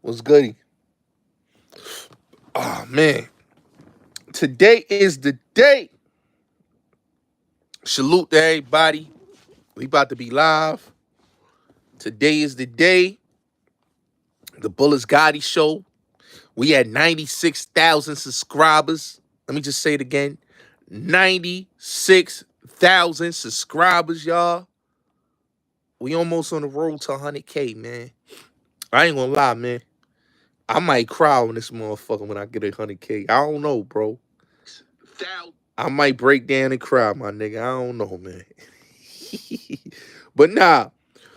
What's goody? Oh man, today is the day. Salute to everybody. We about to be live. Today is the day. The Bulletz Gotti show. We had 96,000 subscribers. Let me just say it again. 96,000 subscribers, y'all. We almost on the road to 100K, man. I ain't gonna lie, man. I might cry on this motherfucker when I get 100K. I don't know, bro. I might break down and cry, my nigga. I don't know, man. But nah,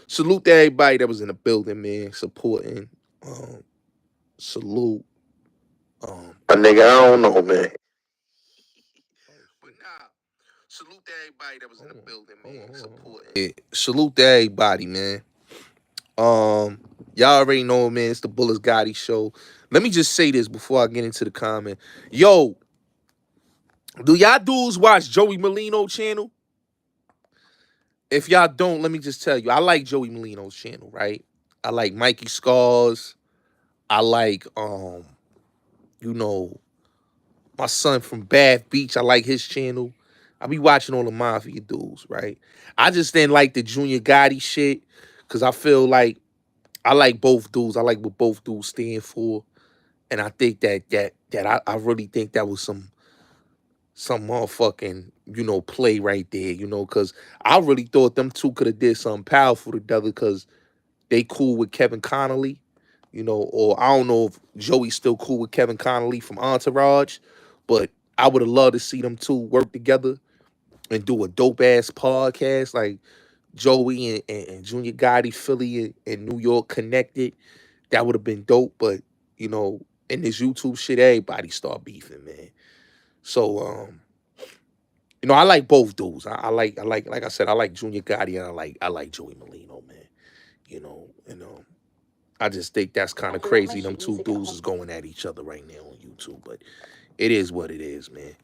salute to everybody that was in the building, man, supporting. Um, salute. My nigga, I don't know, man. But nah, salute to everybody that was in the building, man, supporting. Yeah, salute to everybody, man. Y'all already know, man. It's the Bulletz Gotti show. Let me just say this before I get into the comment. Yo, do y'all dudes watch Joey Molino channel? If y'all don't, let me just tell you, I like Joey Molino's channel, right? I like Mikey Scars. I like, you know, my son from Bath Beach. I like his channel. I be watching all the Mafia dudes, right? I just didn't like the Junior Gotti shit because I feel like I like both dudes. I like what both dudes stand for. And I think I really think that was some motherfucking, play right there, because I really thought them two could have did something powerful together because they cool with Kevin Connolly, or I don't know if Joey's still cool with Kevin Connolly from Entourage, but I would have loved to see them two work together and do a dope ass podcast like Joey and Junior Gotti, Philly and New York connected. That would have been dope, but in this YouTube shit, everybody start beefing, man. So I like both dudes. Like I said, I like Junior Gotti and I like Joey Molino, man. And I just think that's kind of crazy. Them two dudes is going at each other right now on YouTube, but it is what it is, man.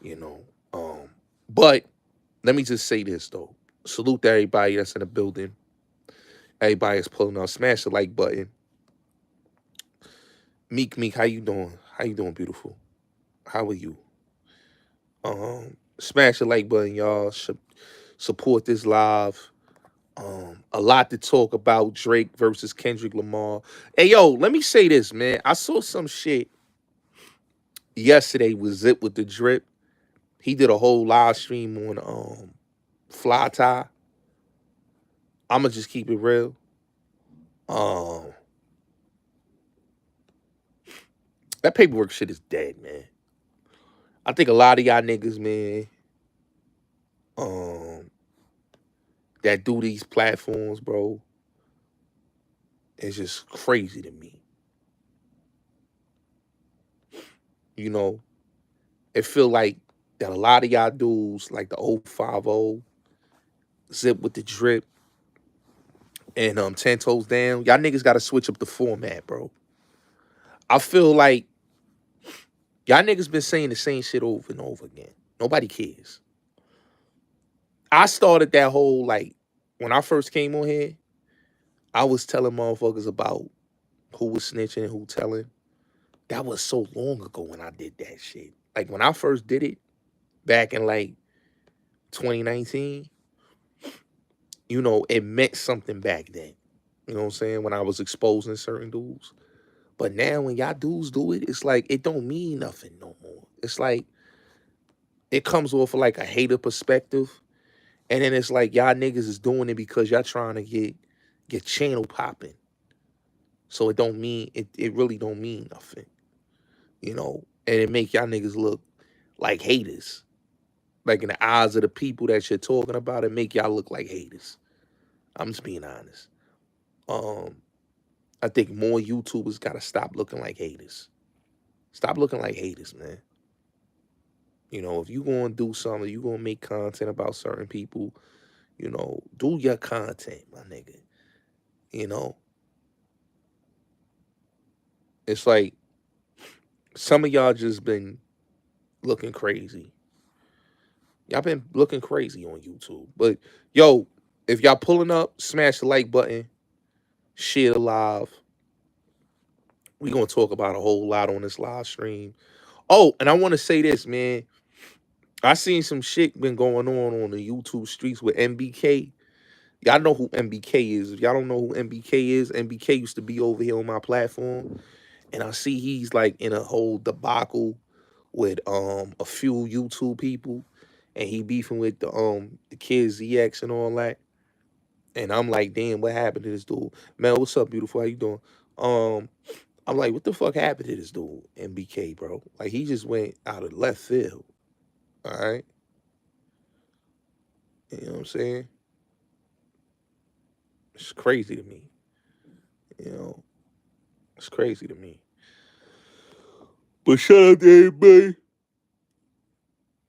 You know. But let me just say this though. Salute to everybody that's in the building. Everybody that's pulling up. Smash the like button. Meek, how you doing? How you doing, beautiful? How are you? Smash the like button, y'all. Support this live. A lot to talk about. Drake versus Kendrick Lamar. Hey, yo, let me say this, man. I saw some shit yesterday with Zip with the Drip. He did a whole live stream on Fly Tie. I'ma just keep it real. Um, that paperwork shit is dead, man. I think a lot of y'all niggas, man, um, that do these platforms, bro, is just crazy to me. You know, it feel like that a lot of y'all dudes, like the 050, Zip with the Drip, and 10 Toes Down, y'all niggas gotta switch up the format, bro. I feel like y'all niggas been saying the same shit over and over again. Nobody cares. I started that whole, like, when I first came on here, I was telling motherfuckers about who was snitching and who telling. That was so long ago when I did that shit. Like, when I first did it, back in, like, 2019, it meant something back then. You know what I'm saying? When I was exposing certain dudes. But now when y'all dudes do it, it's like it don't mean nothing no more. It's like it comes off of like a hater perspective. And then it's like y'all niggas is doing it because y'all trying to get channel popping. So it really don't mean nothing. And it make y'all niggas look like haters. Like in the eyes of the people that you're talking about, it make y'all look like haters. I'm just being honest. Um, I think more YouTubers gotta stop looking like haters. Stop looking like haters, man. If you gonna do something, you gonna make content about certain people, do your content, my nigga. You know, it's like some of y'all just been looking crazy. Y'all been looking crazy on YouTube. But yo, if y'all pulling up, smash the like button, share the live. We gonna talk about a whole lot on this live stream. Oh, and I want to say this, man. I seen some shit been going on the YouTube streets with MBK. Y'all know who MBK is. If y'all don't know who MBK is, MBK used to be over here on my platform, and I see he's like in a whole debacle with a few YouTube people, and he beefing with the kids ZX and all that. And I'm like, damn, what happened to this dude? Man, what's up, beautiful? How you doing? Um, I'm like, what the fuck happened to this dude, MBK, bro? Like, he just went out of left field. All right, you know what I'm saying? It's crazy to me. You know, it's crazy to me. But shout out to everybody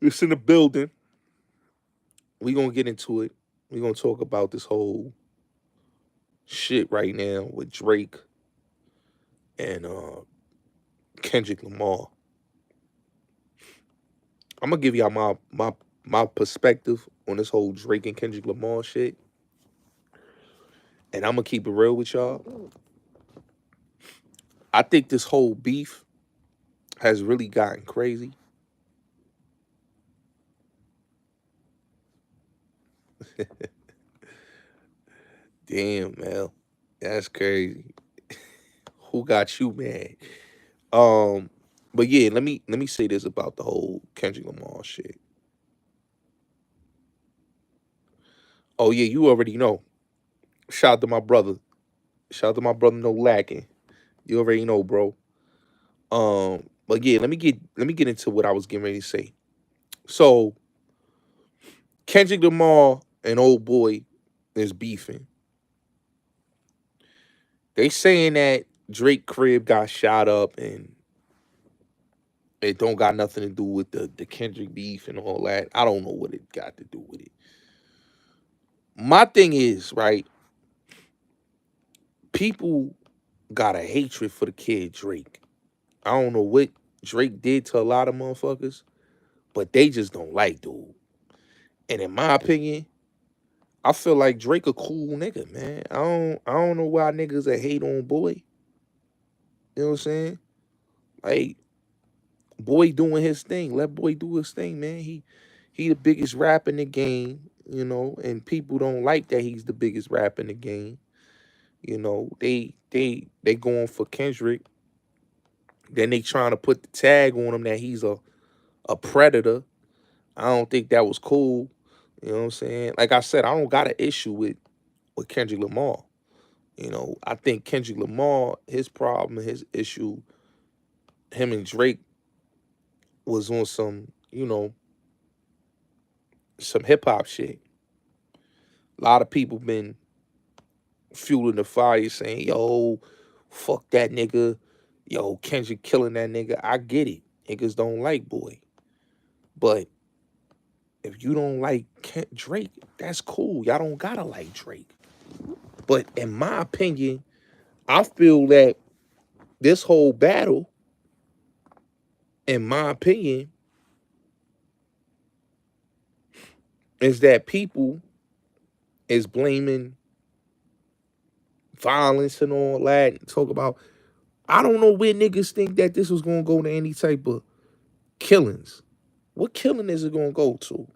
that's in the building. We gonna get into it. We gonna talk about this whole shit right now with Drake and Kendrick Lamar. I'm gonna give y'all my perspective on this whole Drake and Kendrick Lamar shit, and I'm gonna keep it real with y'all. I think this whole beef has really gotten crazy. Damn, man, that's crazy. Who got you mad? Um, but yeah, let me say this about the whole Kendrick Lamar shit. Oh yeah, you already know. Shout out to my brother. Shout out to my brother No Lacking. You already know, bro. But yeah, let me get into what I was getting ready to say. So Kendrick Lamar and old boy is beefing. They saying that Drake crib got shot up and it don't got nothing to do with the Kendrick beef and all that. I don't know what it got to do with it. My thing is, right, people got a hatred for the kid Drake. I don't know what Drake did to a lot of motherfuckers, but they just don't like dude. And in my opinion, I feel like Drake a cool nigga, man. I don't know why niggas that hate on boy. You know what I'm saying? Like boy doing his thing. Let boy do his thing, man. He the biggest rap in the game, you know, and people don't like that he's the biggest rap in the game. You know, they going for Kendrick. Then they trying to put the tag on him that he's a predator. I don't think that was cool. You know what I'm saying? Like I said, I don't got an issue with Kendrick Lamar. You know, I think Kendrick Lamar, his problem, his issue, him and Drake was on some, some hip hop shit. A lot of people been fueling the fire saying, yo, fuck that nigga. Yo, Kendrick killing that nigga. I get it. Niggas don't like boy. But if you don't like Drake, that's cool. Y'all don't gotta like Drake. But in my opinion, I feel that this whole battle, in my opinion, is that people is blaming violence and all that. And talk about, I don't know where niggas think that this was gonna go to any type of killings. What killing is it gonna go to?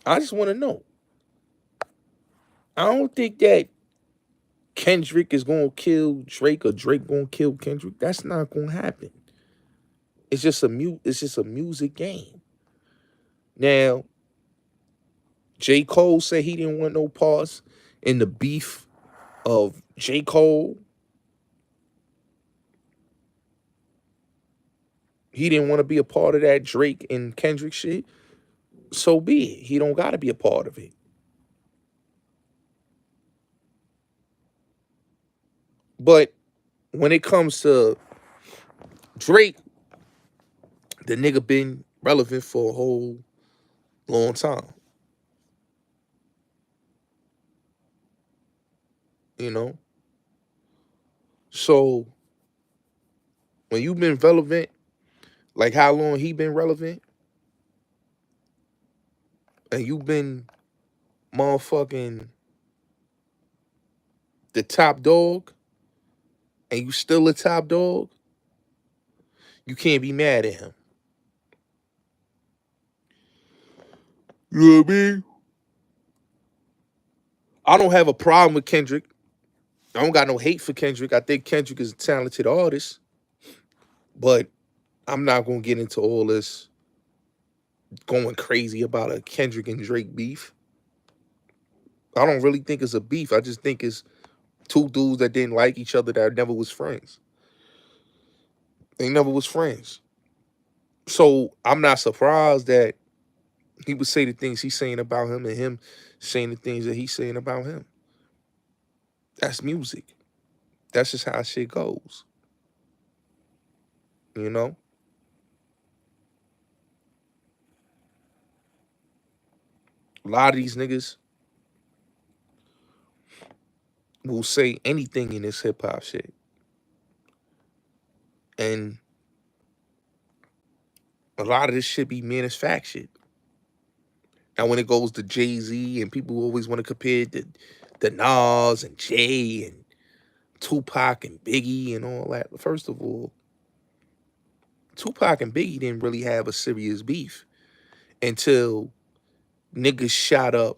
I just wanna know. I don't think that Kendrick is gonna kill Drake or Drake gonna kill Kendrick. That's not gonna happen. It's just a music game. Now, J. Cole said he didn't want no parts in the beef of J. Cole. He didn't want to be a part of that Drake and Kendrick shit. So be it. He don't gotta be a part of it. But when it comes to Drake, the nigga been relevant for a whole long time. You know? So when you've been relevant, like how long he been relevant, and you've been motherfucking the top dog, and you still a top dog, you can't be mad at him. You know what I mean? I don't have a problem with Kendrick. I don't got no hate for Kendrick. I think Kendrick is a talented artist, but I'm not gonna get into all this going crazy about a Kendrick and Drake beef. I don't really think it's a beef. I just think it's two dudes that didn't like each other that never was friends. They never was friends. So I'm not surprised that he would say the things he's saying about him and him saying the things that he's saying about him. That's music. That's just how shit goes. You know? A lot of these niggas will say anything in this hip hop shit. And a lot of this shit be manufactured. Now when it goes to Jay-Z and people always want to compare the Nas and Jay and Tupac and Biggie and all that. First of all, Tupac and Biggie didn't really have a serious beef until niggas shot up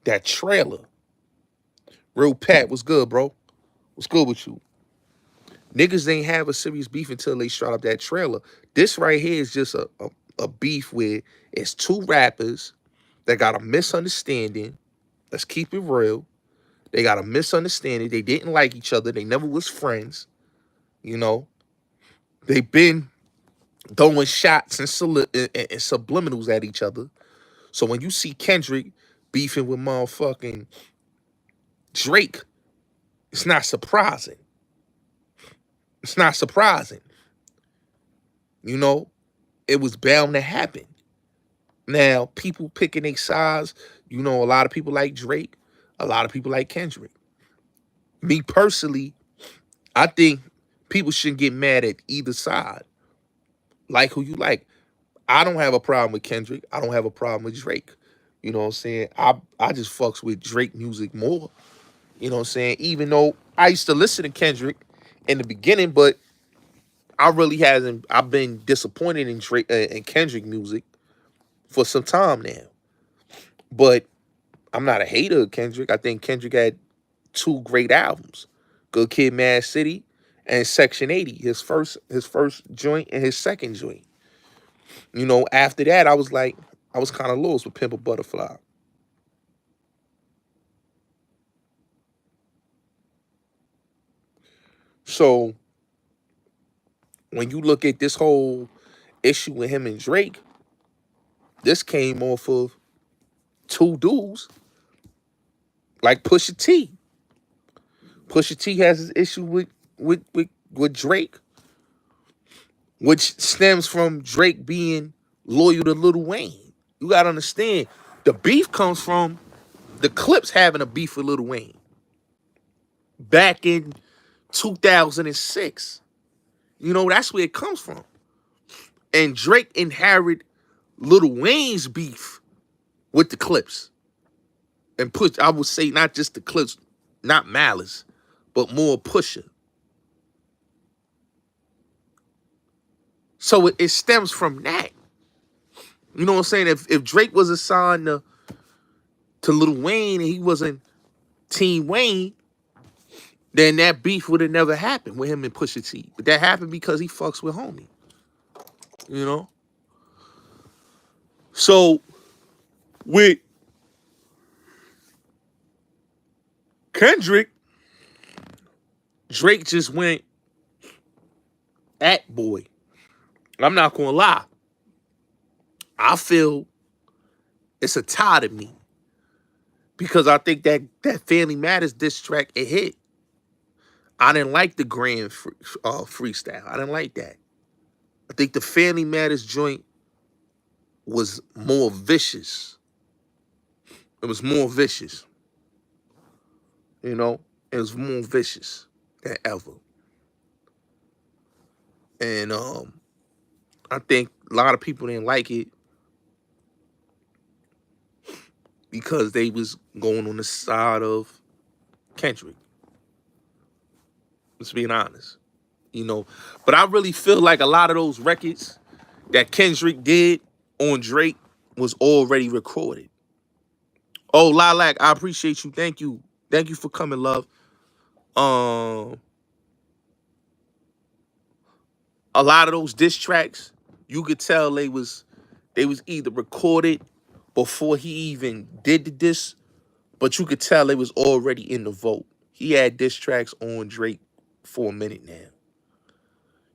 that trailer. Real Pat, what's good, bro? What's good with you? Niggas ain't have a serious beef until they shot up that trailer. This right here is just a beef where it's two rappers that got a misunderstanding. Let's keep it real. They got a misunderstanding. They didn't like each other. They never was friends. You know, they been throwing shots and subliminals at each other. So when you see Kendrick beefing with motherfucking Drake, it's not surprising. It's not surprising. You know, it was bound to happen. Now, people picking their sides, you know, a lot of people like Drake, a lot of people like Kendrick. Me personally, I think people shouldn't get mad at either side. Like who you like. I don't have a problem with Kendrick. I don't have a problem with Drake. You know what I'm saying? I just fucks with Drake music more. You know what I'm saying? Even though I used to listen to Kendrick in the beginning, but I really hasn't. I've been disappointed in Drake and Kendrick music for some time now. But I'm not a hater of Kendrick. I think Kendrick had two great albums: Good Kid, Mad City, and Section 80. His first joint and his second joint. You know, after that, I was like, I was kind of lost with Pimp a Butterfly. So when you look at this whole issue with him and Drake, this came off of two dudes like Pusha T. Pusha T has his issue with Drake, which stems from Drake being loyal to Lil Wayne. You gotta understand, the beef comes from the Clips having a beef with Lil Wayne back in 2006. You know, that's where it comes from. And Drake inherited Lil Wayne's beef with the Clips. And I would say not just the Clips, not Malice, but more Pusha. So it stems from that. You know what I'm saying? If Drake was assigned to Lil Wayne and he wasn't Team Wayne, then that beef would have never happened with him and Pusha T. But that happened because he fucks with homie. You know? So with Kendrick, Drake just went at boy. I'm not gonna lie. I feel it's a tie to me. Because I think that Family Matters diss track, it hit. I didn't like the grand freestyle. I didn't like that. I think the Family Matters joint was more vicious. It was more vicious. You know? It was more vicious than ever. And I think a lot of people didn't like it because they was going on the side of Kendrick. Let's be honest. You know, but I really feel like a lot of those records that Kendrick did on Drake was already recorded. Oh, Lilac, I appreciate you. Thank you. Thank you for coming, love. Um, a lot of those diss tracks, you could tell they was either recorded before he even did the diss, but you could tell they was already in the vote. He had diss tracks on Drake for a minute now.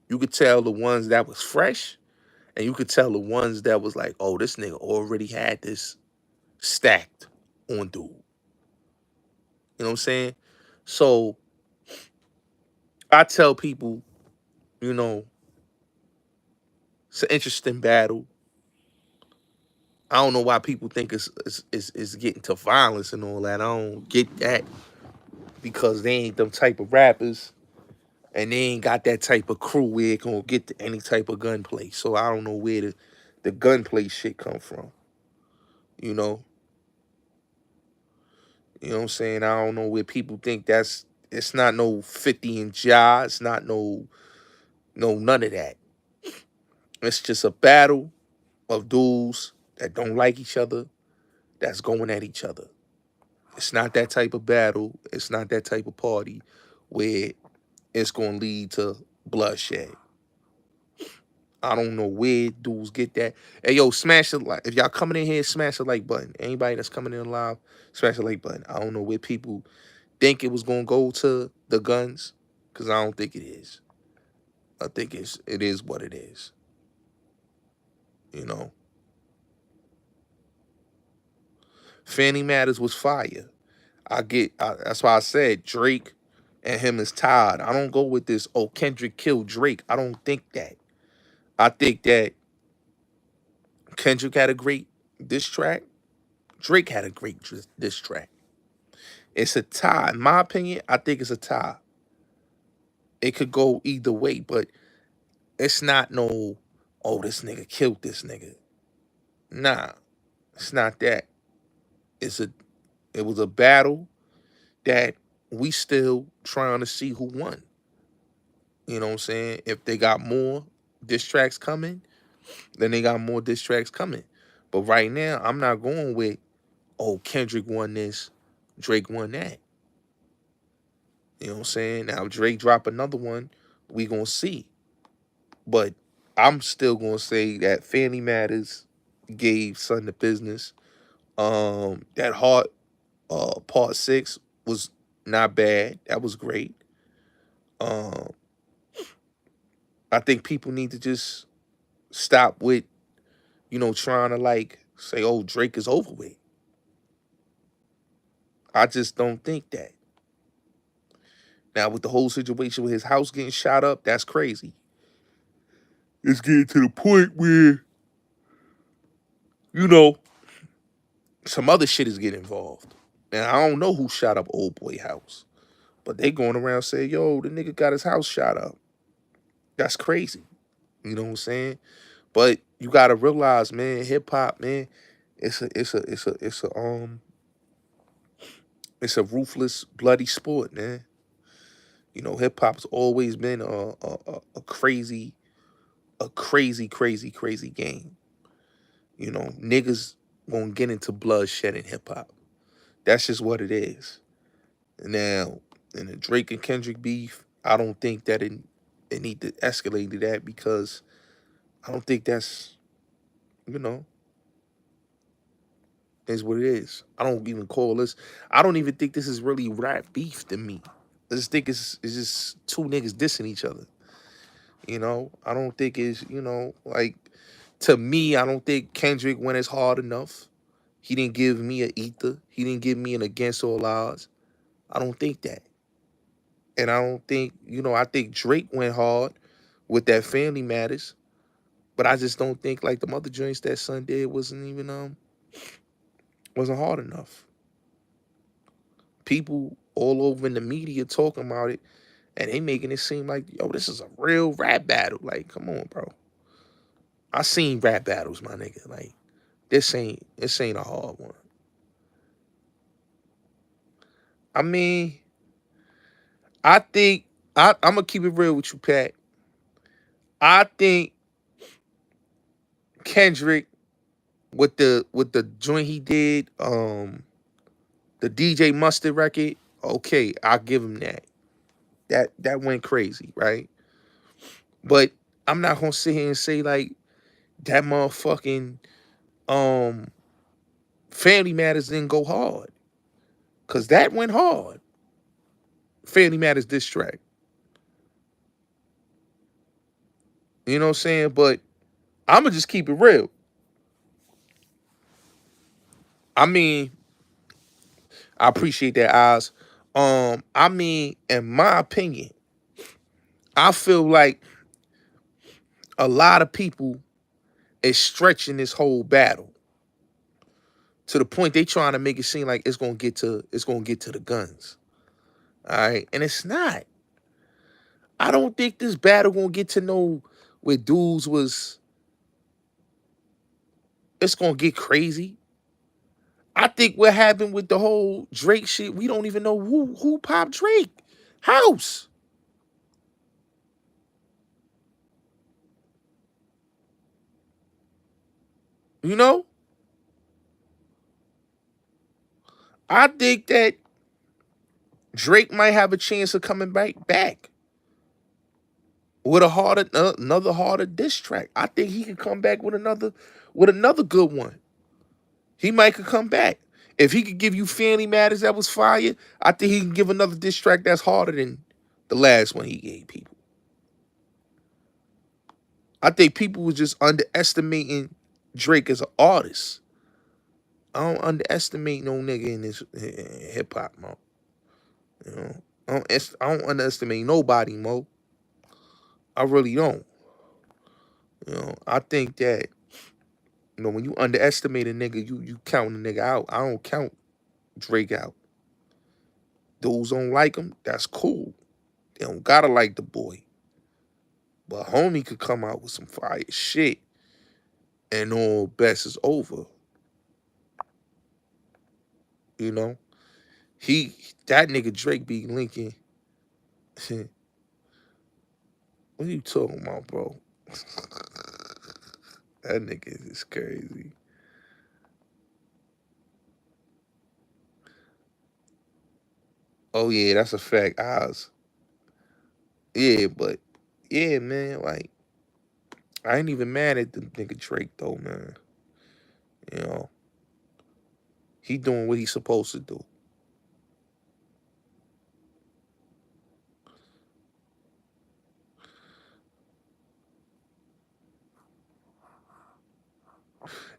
You could tell the ones that was fresh, and you could tell the ones that was like, oh, this nigga already had this stacked on dude. You know what I'm saying? So I tell people, you know, it's an interesting battle. I don't know why people think it's getting to violence and all that. I don't get that because they ain't them type of rappers and they ain't got that type of crew where it gonna get to any type of gunplay. So I don't know where the gunplay shit come from. You know? You know what I'm saying? I don't know where people think it's not no 50 and Ja. It's not none of that. It's just a battle of dudes that don't like each other that's going at each other. It's not that type of battle. It's not that type of party where it's going to lead to bloodshed. I don't know where dudes get that. Hey, yo, smash the like. If y'all coming in here, smash the like button. Anybody that's coming in live, smash the like button. I don't know where people think it was going to go to the guns because I don't think it is. I think it is what it is. You know, Fanny Matters was fire. That's why I said Drake and him is tied. I don't go with this, oh, Kendrick killed Drake. I don't think that. I think that Kendrick had a great diss track. Drake had a great diss track. It's a tie. In my opinion, I think it's a tie. It could go either way, but it's not no, oh, this nigga killed this nigga. Nah, it's not that. It's a it was a battle that we still trying to see who won. You know what I'm saying? If they got more diss tracks coming, then they got more diss tracks coming. But right now, I'm not going with, oh, Kendrick won this, Drake won that. You know what I'm saying? Now, if Drake drop another one, we going to see. But I'm still going to say that Fanny Matters gave Son the business. That Heart Part 6 was not bad. That was great. Um, I think people need to just stop with, trying to like say, oh, Drake is over with. I just don't think that. Now, with the whole situation with his house getting shot up, that's crazy. It's getting to the point where, you know, some other shit is getting involved. Now, I don't know who shot up Old Boy house, but they going around saying, yo, the nigga got his house shot up. That's crazy. You know what I'm saying? But you gotta realize, man, hip hop, man, it's a ruthless, bloody sport, man. You know, hip hop's always been a crazy, crazy game. You know, niggas won't get into bloodshed in hip hop. That's just what it is. Now, in the Drake and Kendrick beef, I don't think that it need to escalate to that because I don't think that's, you know, is what it is. I don't even call this. I don't even think this is really rap beef to me. I just think it's just two niggas dissing each other. You know, I don't think it's, like, to me, I don't think Kendrick went as hard enough. He didn't give me an ether. He didn't give me an against all odds. I don't think that. And I don't think, I think Drake went hard with that Family Matters. But I just don't think like the other joints that Son did wasn't hard enough. People all over in the media talking about it, and they making it seem like, yo, this is a real rap battle. Like, come on, bro. I seen rap battles, my nigga. Like, this ain't a hard one. I mean, I think I'm gonna keep it real with you, Pat. I think Kendrick with the joint he did, the DJ Mustard record. Okay, I'll give him that. That went crazy, right? But I'm not gonna sit here and say like that motherfucking um Family Matters didn't go hard. Cause that went hard. Family Matters diss track. You know what I'm saying? But I'ma just keep it real. I mean, I appreciate that, Oz. I mean, in my opinion, I feel like a lot of people is stretching this whole battle to the point they trying to make it seem like it's gonna get to the guns. All right. And it's not. I don't think this battle gonna get to know where dudes was it's gonna get crazy. I think what happened with the whole Drake shit, we don't even know who popped Drake house. You know? I think that Drake might have a chance of coming back with another harder diss track. I think he could come back with another good one. He might could come back. If he could give you Fanny Matters that was fire, I think he can give another diss track that's harder than the last one he gave people. I think people was just underestimating Drake as an artist. I don't underestimate no nigga in this hip hop, mo. You know, I don't underestimate nobody, mo. I really don't. I think that when you underestimate a nigga, you count a nigga out. I don't count Drake out. Those don't like him, that's cool. They don't gotta like the boy. But homie could come out with some fire shit and all best is over. You know? That nigga Drake be linking. What are you talking about, bro? That nigga is crazy. Oh yeah, that's a fact, Oz. Yeah, but yeah, man, like I ain't even mad at the nigga Drake though, man. You know, he doing what he's supposed to do.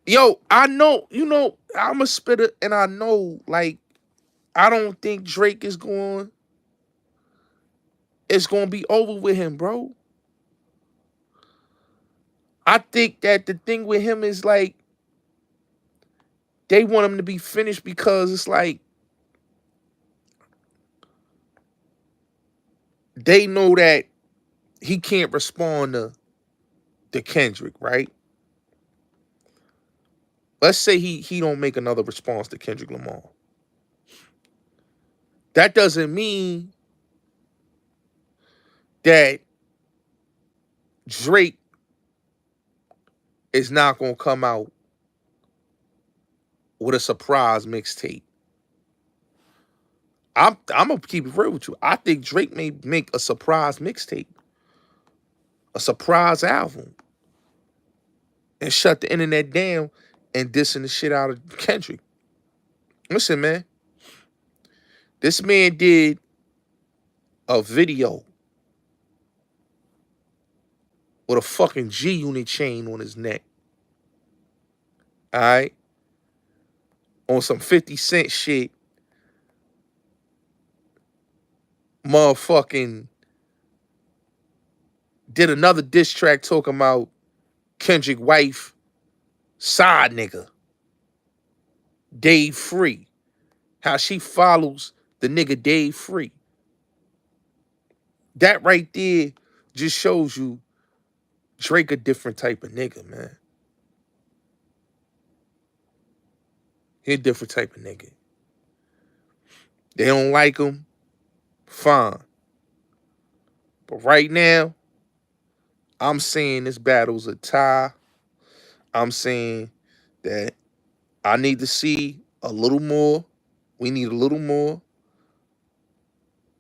Yo, I know, I'm a spitter, and I know, like, I don't think Drake is going. It's going to be over with him, bro. I think that the thing with him is like they want him to be finished because it's like they know that he can't respond to Kendrick, right? Let's say he don't make another response to Kendrick Lamar. That doesn't mean that Drake is not gonna come out with a surprise mixtape. I'm gonna keep it real with you. I think Drake may make a surprise mixtape, a surprise album, and shut the internet down and dissing the shit out of Kendrick. Listen, man, this man did a video with a fucking G Unit chain on his neck. All right, on some 50 Cent shit, motherfucking did another diss track talking about Kendrick wife, side nigga, Dave Free. How she follows the nigga Dave Free. That right there just shows you Drake a different type of nigga, man. He a different type of nigga. They don't like him, fine. But right now, I'm saying this battle's a tie. I'm saying that I need to see a little more. We need a little more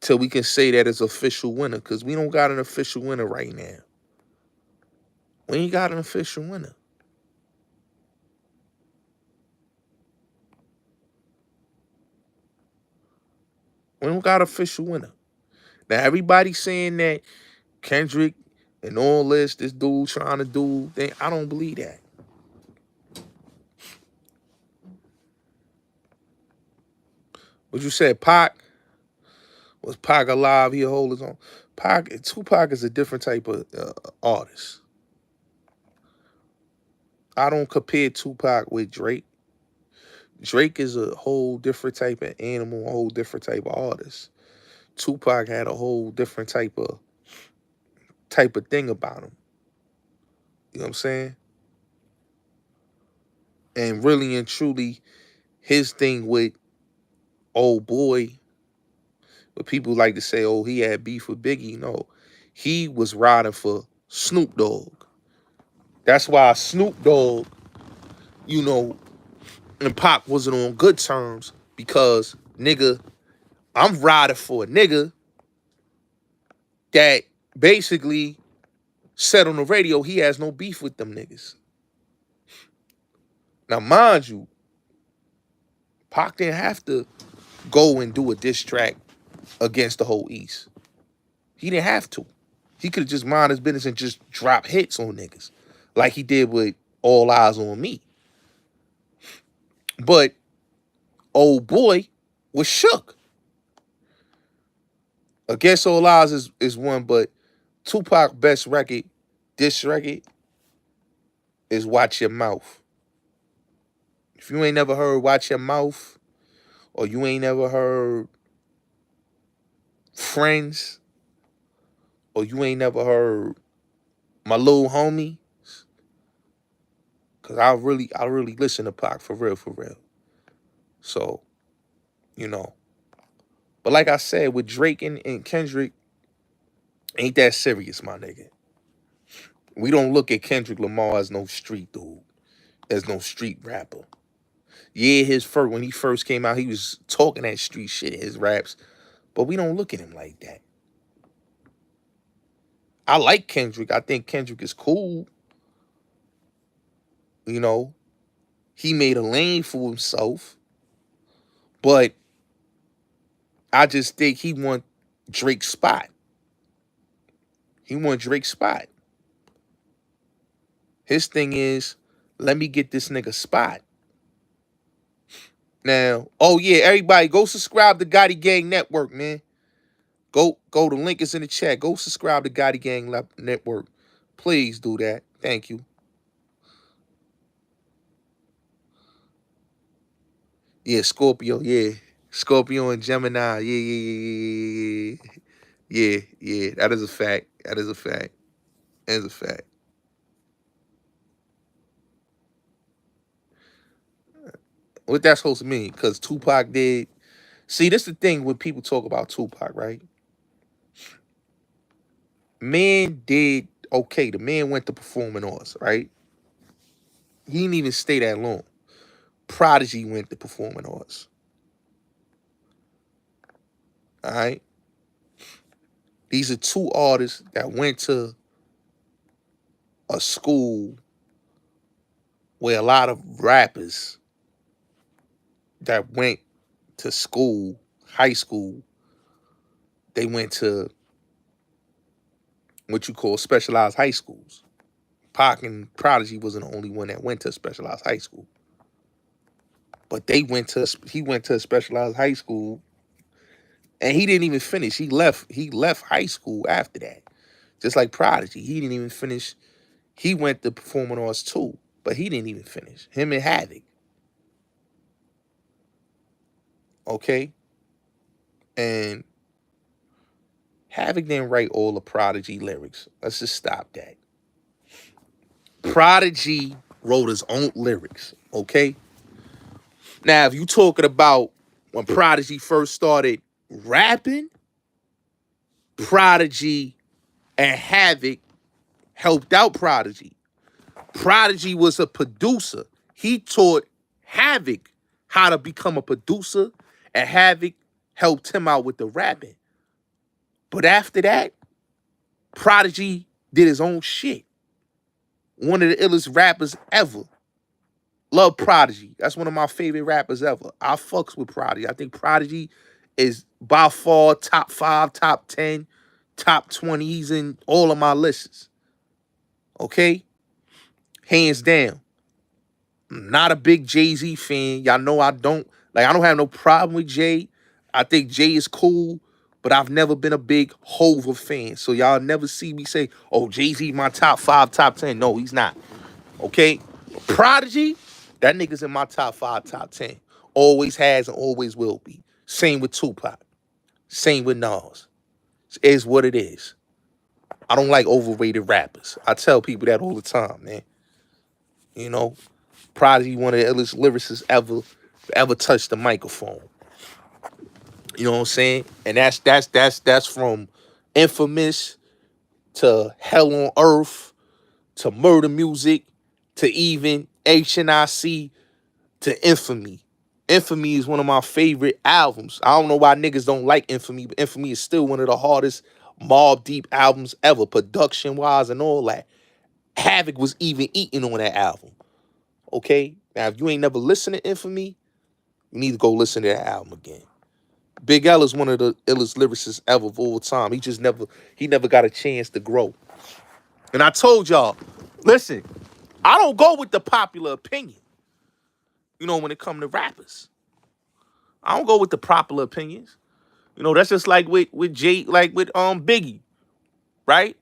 till we can say that it's official winner. Because we don't got an official winner right now. We ain't got an official winner. We don't got an official winner. Now everybody's saying that Kendrick and all this dude trying to do thing. I don't believe that. What you said, Pac? Was Pac alive? He'll hold his own. Tupac is a different type of artist. I don't compare Tupac with Drake. Drake is a whole different type of animal, a whole different type of artist. Tupac had a whole different type of thing about him. You know what I'm saying? And really and truly, his thing with old boy, but people like to say, oh, he had beef with Biggie. No, he was riding for Snoop Dogg. That's why Snoop Dogg, you know, and Pac wasn't on good terms because, nigga, I'm riding for a nigga that basically said on the radio he has no beef with them niggas. Now, mind you, Pac didn't have to go and do a diss track against the whole East. He didn't have to. He could have just mind his business and just drop hits on niggas like he did with All Eyes on Me. But old boy was shook. Against All Eyes is one, but Tupac best record, diss record, is Watch Your Mouth. If you ain't never heard Watch Your Mouth, or you ain't never heard Friends, or you ain't never heard My Little Homie, cause I really listen to Pac for real, for real. So, you know. But like I said, with Drake and Kendrick, ain't that serious, my nigga. We don't look at Kendrick Lamar as no street dude, as no street rapper. Yeah, when he first came out, he was talking that street shit in his raps, but we don't look at him like that. I like Kendrick. I think Kendrick is cool. You know, he made a lane for himself, but I just think he want Drake's spot. He want Drake's spot. His thing is, let me get this nigga spot. Now, oh yeah, everybody go subscribe to Gotti Gang Network, man. Go, the link is in the chat. Go subscribe to Gotti Gang Network. Please do that. Thank you. Yeah, Scorpio, yeah. Scorpio and Gemini. Yeah. That is a fact. That is a fact. That is a fact. What that's supposed to mean? Because Tupac did. See, this is the thing when people talk about Tupac, right? Man did okay. The man went to performing arts, right? He didn't even stay that long. Prodigy went to performing arts. All right. These are two artists that went to a school where a lot of rappers that went to school, high school, they went to what you call specialized high schools. Pac and Prodigy wasn't the only one that went to specialized high school. But he went to a specialized high school and he didn't even finish. He left high school after that. Just like Prodigy. He didn't even finish. He went to performing arts too, but he didn't even finish. Him and Havoc. Okay? And Havoc didn't write all the Prodigy lyrics. Let's just stop that. Prodigy wrote his own lyrics, okay? Now, if you talking about when Prodigy first started rapping, Prodigy and Havoc helped out Prodigy. Prodigy was a producer. He taught Havoc how to become a producer, and Havoc helped him out with the rapping. But after that, Prodigy did his own shit. One of the illest rappers ever. Love Prodigy. That's one of my favorite rappers ever. I fucks with Prodigy. I think Prodigy is by far top 5, top 10, top 20. He's in all of my lists. Okay? Hands down. I'm not a big Jay-Z fan. Y'all know I don't have no problem with Jay. I think Jay is cool, but I've never been a big Hova fan. So y'all never see me say, oh, Jay-Z my top 5, top 10. No, he's not. Okay? Prodigy, that nigga's in my top 5, top 10. Always has and always will be. Same with Tupac. Same with Nas. It is what it is. I don't like overrated rappers. I tell people that all the time, man. You know, Prodigy, one of the illest lyricists ever touched the microphone. You know what I'm saying? And that's from Infamous to Hell on Earth to Murder Music to even HNIC to Infamy. Infamy is one of my favorite albums. I don't know why niggas don't like Infamy, but Infamy is still one of the hardest Mobb Deep albums ever, production-wise and all that. Havoc was even eating on that album. Okay? Now, if you ain't never listened to Infamy, you need to go listen to that album again. Big L is one of the illest lyricists ever of all time. He never got a chance to grow. And I told y'all, listen, I don't go with the popular opinion. You know, when it comes to rappers. I don't go with the popular opinions. You know, that's just like with Jay, like with Biggie, right?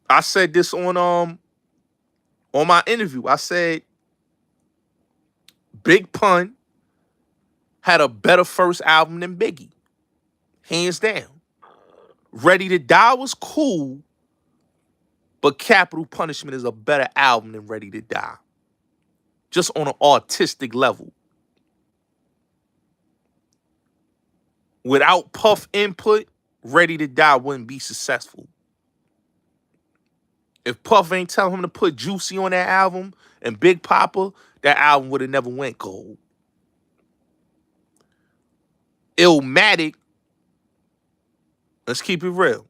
I said this on my interview. I said Big Pun had a better first album than Biggie. Hands down. Ready to Die was cool, but Capital Punishment is a better album than Ready to Die. Just on an artistic level. Without Puff input, Ready to Die wouldn't be successful. If Puff ain't telling him to put Juicy on that album and Big Papa, that album would have never went gold. Illmatic, let's keep it real.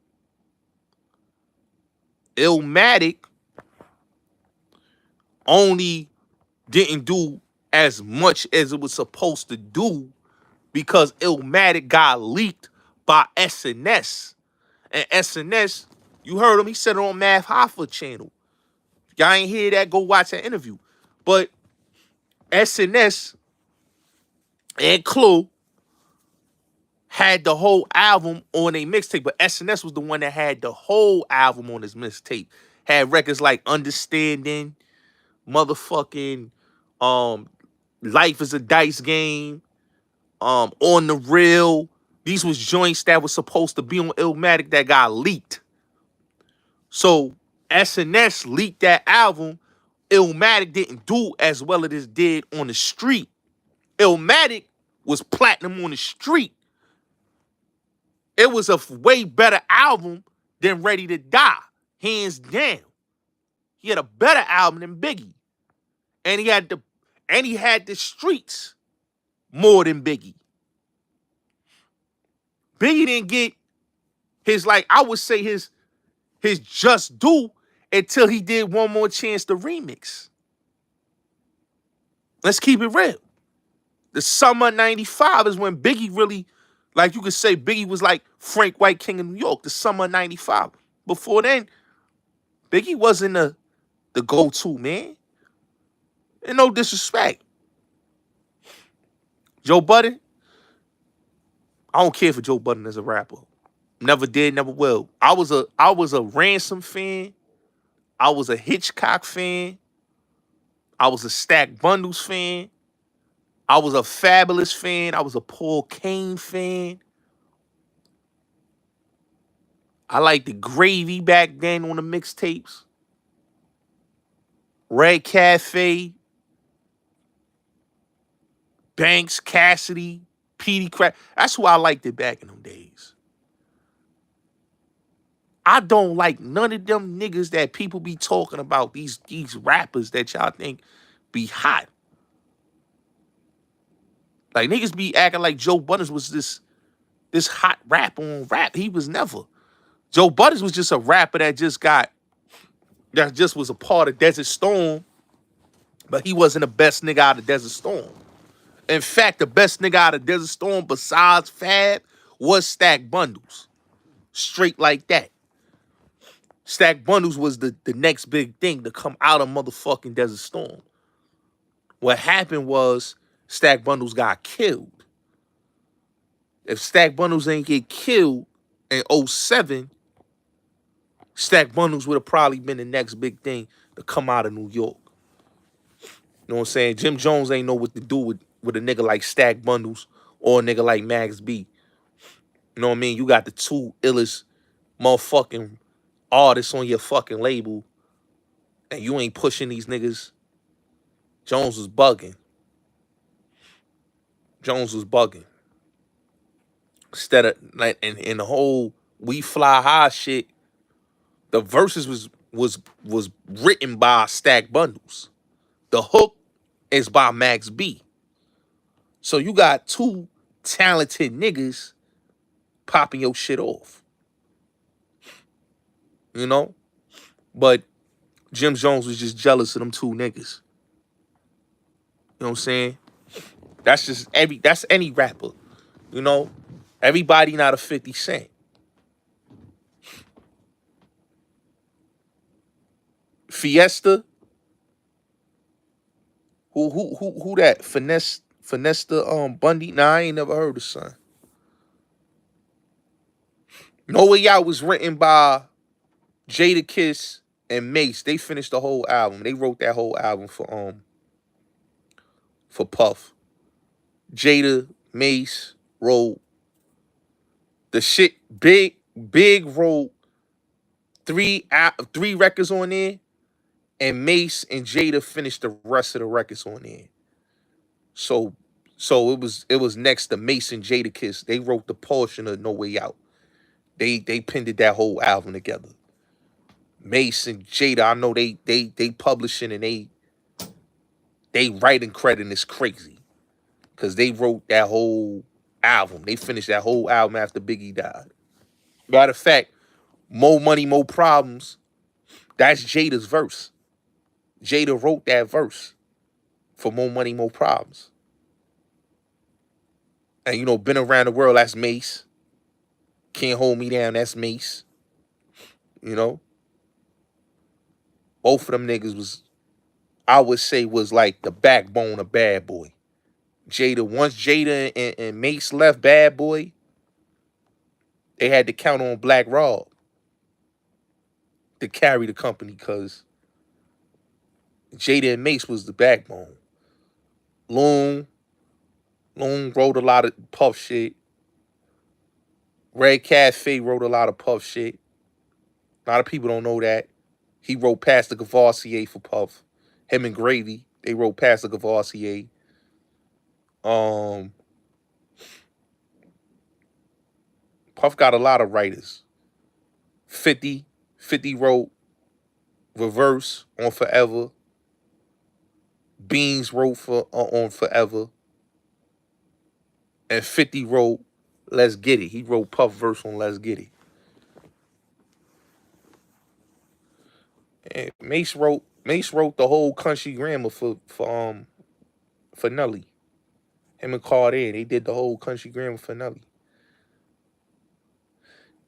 Illmatic only didn't do as much as it was supposed to do because Illmatic got leaked by SNS. And SNS, you heard him, he said it on Math Hoffa channel. Y'all ain't hear that, go watch that interview. But SNS and Clue had the whole album on a mixtape, but SNS was the one that had the whole album on his mixtape. Had records like Understanding, motherfucking Life is a Dice Game, On the Real. These was joints that was supposed to be on Illmatic that got leaked. So SNS leaked that album. Illmatic didn't do as well as it did on the street. Illmatic was platinum on the street. It was a way better album than Ready to Die, hands down. He had a better album than Biggie, and he had the streets more than Biggie. Biggie didn't get his, like, I would say his just due until he did One More Chance to remix. Let's keep it real. The summer '95 is when Biggie really, like, you could say Biggie was like Frank White, King of New York, the summer '95. Before then, Biggie wasn't the go-to, man. And no disrespect. Joe Budden, I don't care for Joe Budden as a rapper. Never did, never will. I was a Ransom fan. I was a Hitchcock fan. I was a Stack Bundles fan. I was a Fabulous fan. I was a Paul Kane fan. I liked the Gravy back then on the mixtapes. Red Cafe. Banks, Cassidy, Petey Crack. That's who I liked it back in them days. I don't like none of them niggas that people be talking about, these rappers that y'all think be hot. Like niggas be acting like Joe Budden was this hot rapper on rap. He was never. Joe Budden was just a rapper that just was a part of Desert Storm, but he wasn't the best nigga out of Desert Storm. In fact, the best nigga out of Desert Storm besides Fab was Stack Bundles. Straight like that. Stack Bundles was the next big thing to come out of motherfucking Desert Storm. What happened was Stack Bundles got killed. If Stack Bundles ain't get killed in '07, Stack Bundles would have probably been the next big thing to come out of New York. You know what I'm saying? Jim Jones ain't know what to do with a nigga like Stack Bundles or a nigga like Max B. You know what I mean? You got the two illest motherfucking artists on your fucking label, and you ain't pushing these niggas. Jones was bugging. Jones was bugging. Instead of like in the whole We Fly High shit, the verses was written by Stack Bundles. The hook is by Max B. So you got two talented niggas popping your shit off. You know? But Jim Jones was just jealous of them two niggas. You know what I'm saying? That's any rapper. You know? Everybody not a 50 Cent. Fiesta. Who that? Finesta Bundy? Nah, I ain't never heard of son. No Way Out was written by Jada Kiss and Mace. They finished the whole album. They wrote that whole album for Puff. Jada, Mace wrote the shit. Big wrote three records on there, and Mace and Jada finished the rest of the records on there. So it was next to Mace and Jada Kiss. They wrote the portion of No Way Out. They pinned that whole album together. Mace and Jada, I know they publishing and they writing credit is crazy. Cause they wrote that whole album. They finished that whole album after Biggie died. Matter of fact, More Money, More Problems, that's Jada's verse. Jada wrote that verse for More Money, More Problems. And you know, Been Around the World, that's Mace. Can't Hold Me Down, that's Mace. You know? Both of them niggas was, I would say, was like the backbone of Bad Boy. Once Jada and Mace left Bad Boy, they had to count on Black Rob to carry the company because Jada and Mace was the backbone. Loon wrote a lot of Puff shit. Red Cafe wrote a lot of Puff shit. A lot of people don't know that. He wrote Pastor Gavassier for Puff. Him and Gravy, they wrote Pastor Gavassier. Puff got a lot of writers. 50 wrote Reverse on Forever. Beans wrote on Forever. And 50 wrote Let's Get It. He wrote Puff verse on Let's Get It. And Mace wrote the whole country grammar for Nelly. Him and Cartier, they did the whole country grammar for Nelly.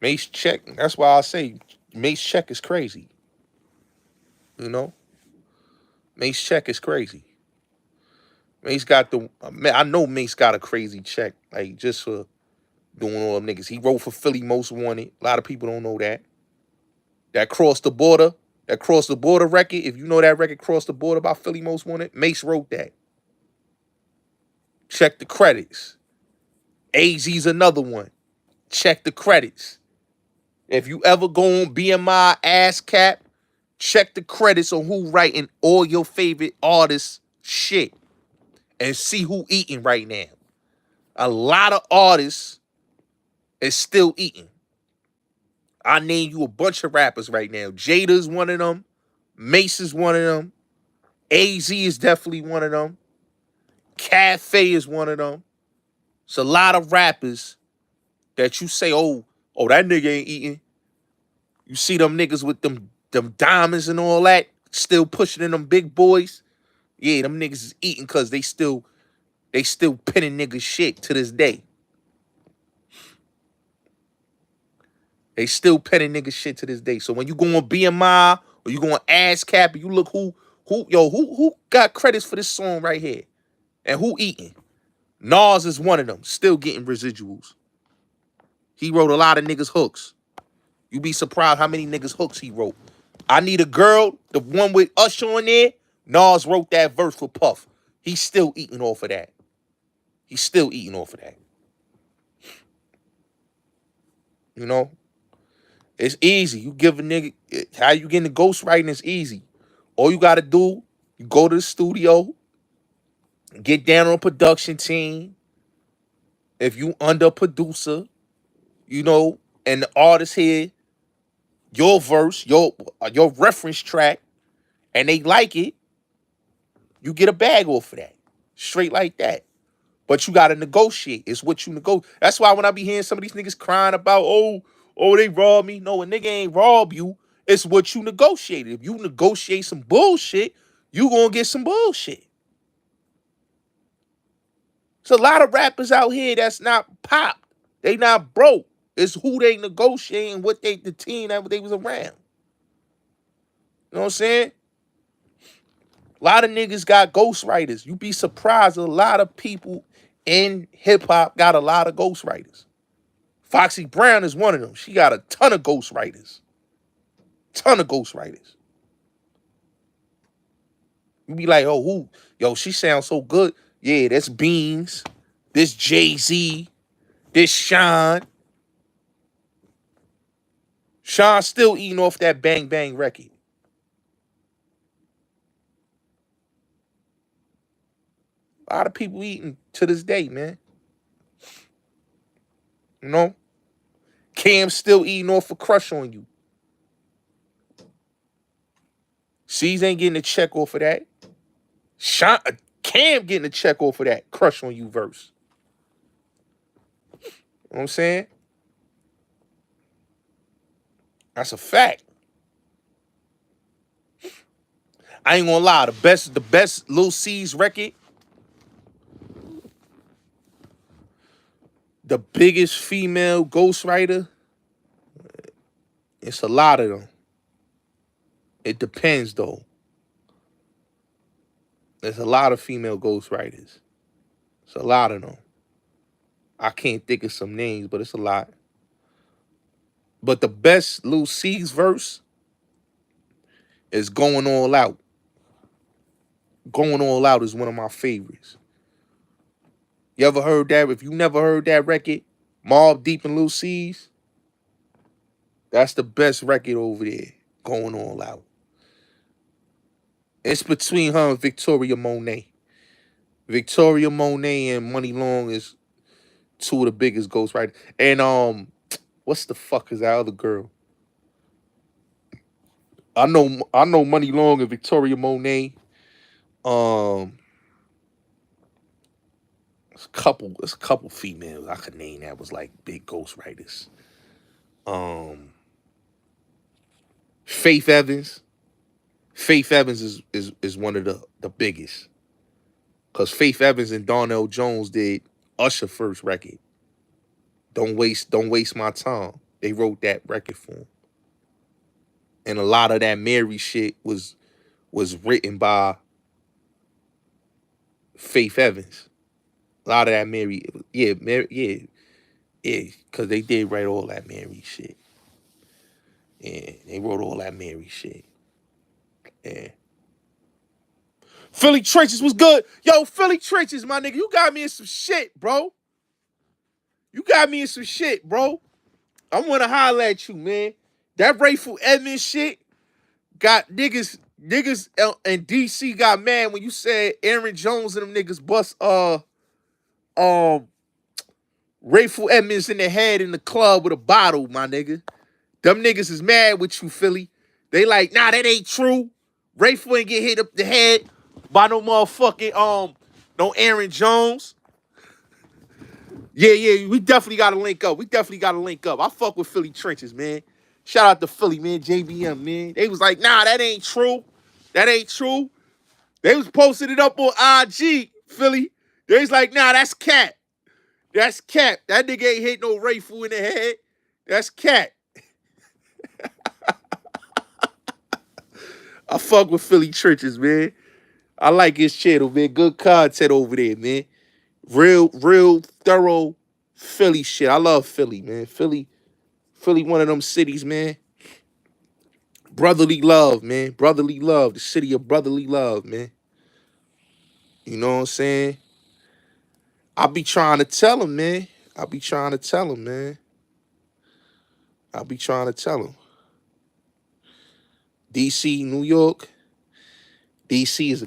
Mace check, that's why I say Mace check is crazy. You know? Mace check is crazy. Mace got I know Mace got a crazy check, like just for doing all them niggas. He wrote for Philly Most Wanted. A lot of people don't know that. That Cross the Border record, if you know that record Cross the Border by Philly Most Wanted, Mace wrote that. Check the credits. AZ's another one. Check the credits. If you ever go on BMI ASCAP, check the credits on who writing all your favorite artists' shit and see who eating right now. A lot of artists is still eating. I name you a bunch of rappers right now. Jada's one of them. Mace is one of them. AZ is definitely one of them. Cafe is one of them. It's a lot of rappers that you say, oh, that nigga ain't eating. You see them niggas with them diamonds and all that, still pushing in them big boys. Yeah, them niggas is eating because they still pinning niggas shit to this day. They still penning niggas shit to this day. So when you go on BMI or you go on ASCAP, you look who got credits for this song right here and who eating. Nas is one of them, still getting residuals. He wrote a lot of niggas hooks. You be surprised how many niggas hooks he wrote. I Need a Girl, the one with Usher on there, Nas wrote that verse for Puff. He's still eating off of that. He's still eating off of that. You know? It's easy. You give a nigga, how you get into ghostwriting is easy. All you got to do, you go to the studio, get down on a production team. If you under producer, you know, and the artist here, your verse, your reference track, and they like it, you get a bag off of that. Straight like that. But you got to negotiate. It's what you negotiate. That's why when I be hearing some of these niggas crying about, they robbed me. No, a nigga ain't rob you. It's what you negotiated. If you negotiate some bullshit, you gonna get some bullshit. There's a lot of rappers out here that's not pop. They not broke. It's who they negotiating, what the team that they was around. You know what I'm saying? A lot of niggas got ghostwriters. You be surprised. A lot of people in hip-hop got a lot of ghostwriters. Foxy Brown is one of them. She got a ton of ghostwriters. Ton of ghostwriters. You be like, oh, who? Yo, she sounds so good. Yeah, that's Beans. This Jay-Z. This Sean. Sean still eating off that Bang Bang record. A lot of people eating to this day, man. You know? Cam's still eating off a Crush on You. C's ain't getting a check off of that. Cam getting a check off of that Crush on You verse. You know what I'm saying? That's a fact. I ain't gonna lie. The best Lil C's record, the biggest female ghostwriter, it's a lot of them. It depends, though. There's a lot of female ghostwriters. It's a lot of them. I can't think of some names, but it's a lot. But the best Lil C's verse is Going All Out. Going All Out is one of my favorites. You ever heard that? If you never heard that record, Mobb Deep and Lil C's, that's the best record over there. Going All Out. It's between her and Victoria Monet. Victoria Monet and Money Long is two of the biggest ghostwriters. And what's the fuck is that other girl? I know Money Long and Victoria Monet. There's a couple females I could name that was like big ghostwriters. Faith Evans. Faith Evans is one of the biggest. Cause Faith Evans and Darnell Jones did Usher first record. Don't waste my time. They wrote that record for him. And a lot of that Mary shit was written by Faith Evans. A lot of that Mary, because they did write all that Mary shit. Yeah, they wrote all that Mary shit. Yeah. Philly Trenches was good. Yo, Philly Trenches, my nigga, you got me in some shit, bro. You got me in some shit, bro. I want to holler at you, man. That Rayful Edmonds shit got niggas in DC got mad when you said Aaron Jones and them niggas bust Rayful Edmonds in the head in the club with a bottle, my nigga. Them niggas is mad with you, Philly. They like, nah, that ain't true. Rayful ain't get hit up the head by no motherfucking no Aaron Jones. Yeah, we definitely gotta link up. I fuck with Philly trenches, man. Shout out to Philly, man. JBM, man. They was like, nah, that ain't true. That ain't true. They was posting it up on IG, Philly. They was like, nah, that's cat. That's cat. That nigga ain't hit no Rayful in the head. That's cat. I fuck with Philly trenches, man. I like his channel, man. Good content over there, man. Real thorough Philly shit. I love Philly, man. Philly, one of them cities, man. Brotherly love, man. Brotherly love. The city of brotherly love, man. You know what I'm saying? I be trying to tell him, man. I be trying to tell him, man. DC, New York. DC is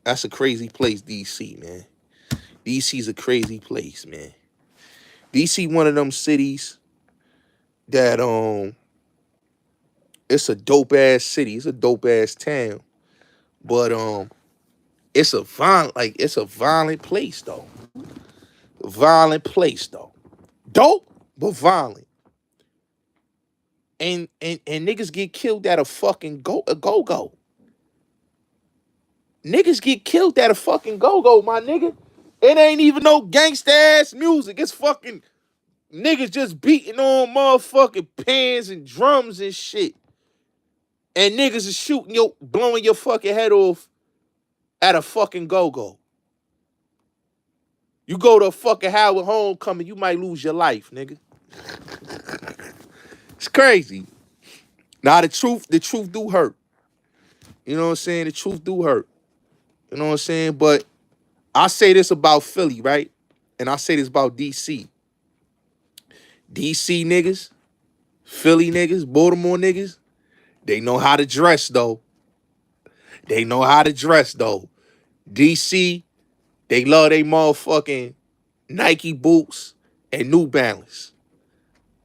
that's a crazy place, DC, man. DC is a crazy place, man. DC one of them cities that it's a dope ass city. It's a dope ass town. But it's a violent place though. Violent place though. Dope, but violent. And niggas get killed at a fucking go-go. Niggas get killed at a fucking go-go, my nigga. It ain't even no gangsta ass music. It's fucking niggas just beating on motherfucking pans and drums and shit. And niggas is blowing your fucking head off at a fucking go-go. You go to a fucking Howard homecoming, you might lose your life, nigga. It's crazy. Now the truth do hurt. You know what I'm saying? The truth do hurt. You know what I'm saying? But I say this about Philly, right? And I say this about DC. DC niggas, Philly niggas, Baltimore niggas, they know how to dress though. DC, they love they motherfucking Nike boots and New Balance.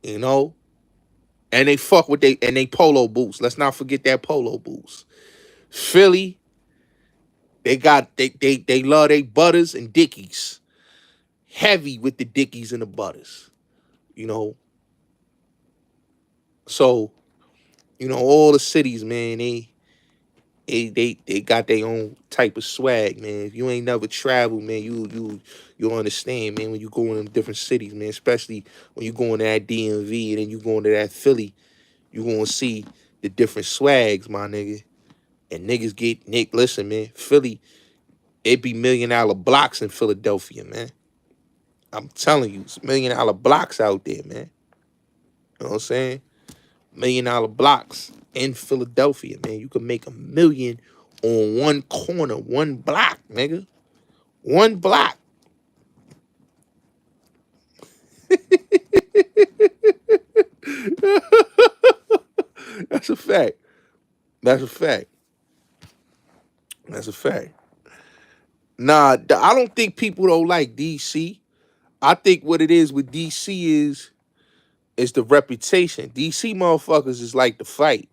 You know? And they fuck with they polo boots. Let's not forget that polo boots. Philly, they love they butters and Dickies. Heavy with the Dickies and the butters. You know. So, you know, all the cities, man, they got their own type of swag, man. If you ain't never traveled, man, you'll understand, man, when you go in different cities, man, especially when you go into that DMV and then you go into that Philly, you gonna see the different swags, my nigga. And niggas listen, man, Philly, it be $1 million blocks in Philadelphia, man. I'm telling you, it's $1 million blocks out there, man. You know what I'm saying? $1 million blocks in Philadelphia, man. You can make $1 million on one corner, one block, nigga. One block. That's a fact. That's a fact. That's a fact. Nah, I don't think people don't like DC. I think what it is with DC is the reputation. DC motherfuckers is like to fight.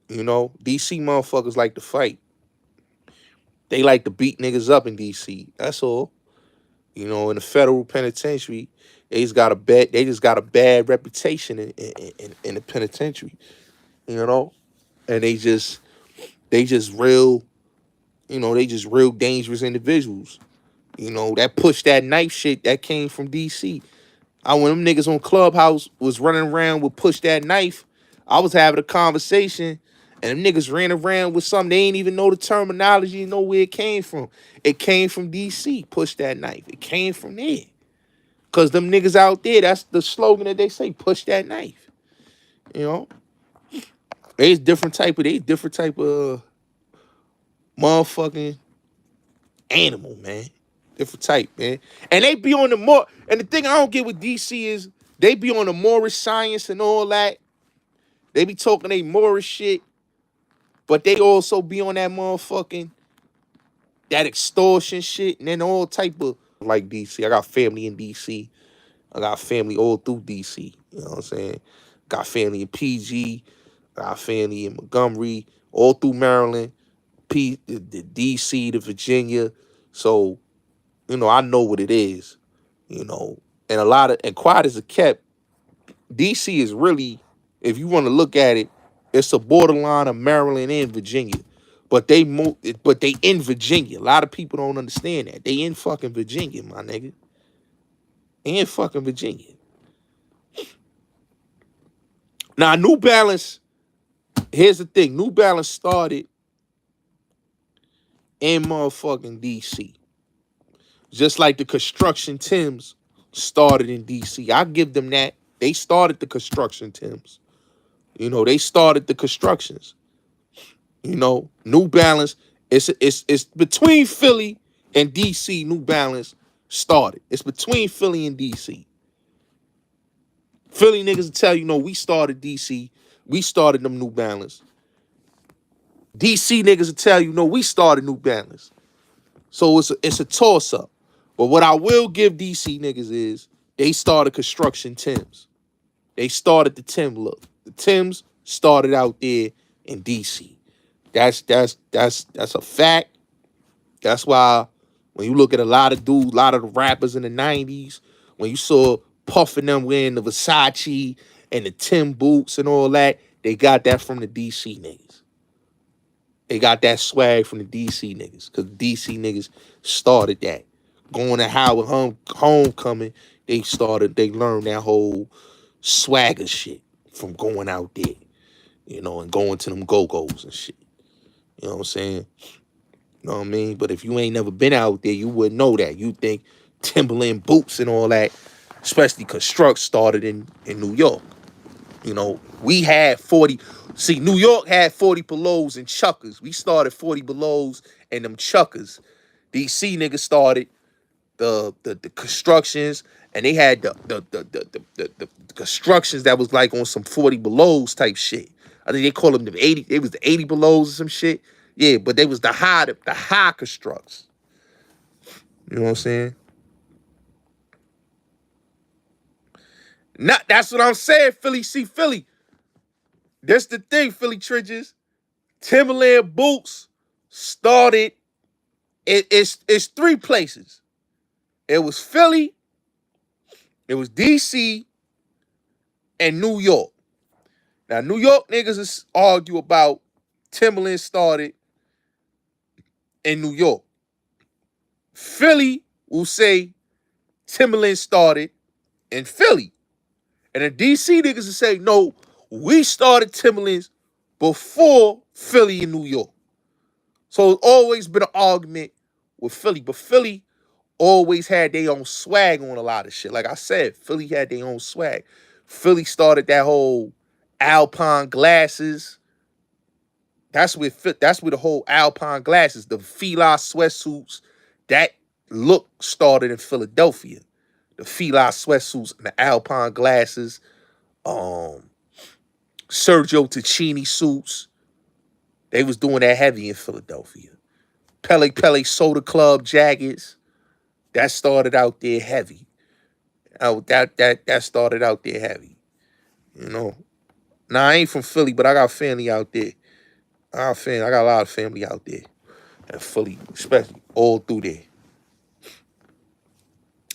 You know, DC motherfuckers like to fight. They like to beat niggas up in DC. That's all. You know, in the federal penitentiary, they just got a bad reputation in the penitentiary. You know, and they just real, you know, they just real dangerous individuals. You know, that push that knife shit that came from DC. When them niggas on Clubhouse was running around with push that knife, I was having a conversation and them niggas ran around with something. They ain't even know the terminology and know where it came from. It came from DC, push that knife. It came from there. Cause them niggas out there, that's the slogan that they say, push that knife. You know? They different type of motherfucking animal, man. Different type, man. And they be on the more, and the thing I don't get with DC is they be on the Morris science and all that. They be talking they Morris shit, but they also be on that motherfucking, that extortion shit, and then all type of, like DC. I got family in DC. I got family all through DC. You know what I'm saying? Got family in PG, got family in Montgomery, all through Maryland, the DC to Virginia. So, I know what it is, And and quiet as a kept, DC is really, if you want to look at it, it's a borderline of Maryland and Virginia. But they in Virginia. A lot of people don't understand that. They in fucking Virginia, my nigga. They in fucking Virginia. Now, New Balance, here's the thing. New Balance started in motherfucking DC. Just like the construction Timbs started in DC. I give them that. They started the construction Timbs. They started the constructions. New Balance, it's between Philly and DC. New Balance started. It's between Philly and DC. Philly niggas will tell you, no, we started DC. We started them New Balance. DC niggas will tell you, no, we started New Balance. So it's a toss-up. But what I will give DC niggas is they started construction Timbs. They started the Tim look. The Timbs started out there in DC. That's a fact. That's why when you look at a lot of the rappers in the 90s, when you saw Puff and them wearing the Versace and the Tim boots and all that, they got that from the DC niggas. They got that swag from the DC niggas because DC niggas started that. Going to Howard Homecoming, they learned that whole swagger shit from going out there, and going to them go-go's and shit. You know what I'm saying? You know what I mean? But if you ain't never been out there, you wouldn't know that. You think Timberland boots and all that, especially Construct, started in New York. We had 40. See, New York had 40 belows and chuckers. We started 40 belows and them chuckers. DC niggas started the constructions, and they had the constructions that was like on some 40 belows type shit. I think they call them the 80. It was the 80 belows or some shit. Yeah, but they was the high constructs. You know what I'm saying? That's what I'm saying, Philly. See, Philly. That's the thing, Philly trenches. Timberland boots started. It's three places. It was Philly, it was DC, and New York. Now, New York niggas argue about Timberland started in New York. Philly will say Timberland started in Philly. And the DC niggas will say, no, we started Timberlands before Philly and New York. So it's always been an argument with Philly. But Philly always had their own swag on a lot of shit. Like I said, Philly had their own swag. Philly started that whole Alpine glasses. That's where the whole Alpine glasses, the Fila sweatsuits, that look started in Philadelphia. The Fila sweatsuits and the Alpine glasses, Sergio Tacchini suits. They was doing that heavy in Philadelphia. Pele Soda Club jackets. That started out there heavy. That started out there heavy. Now I ain't from Philly, but I got family out there. I got a lot of family out there. And Philly, especially all through there.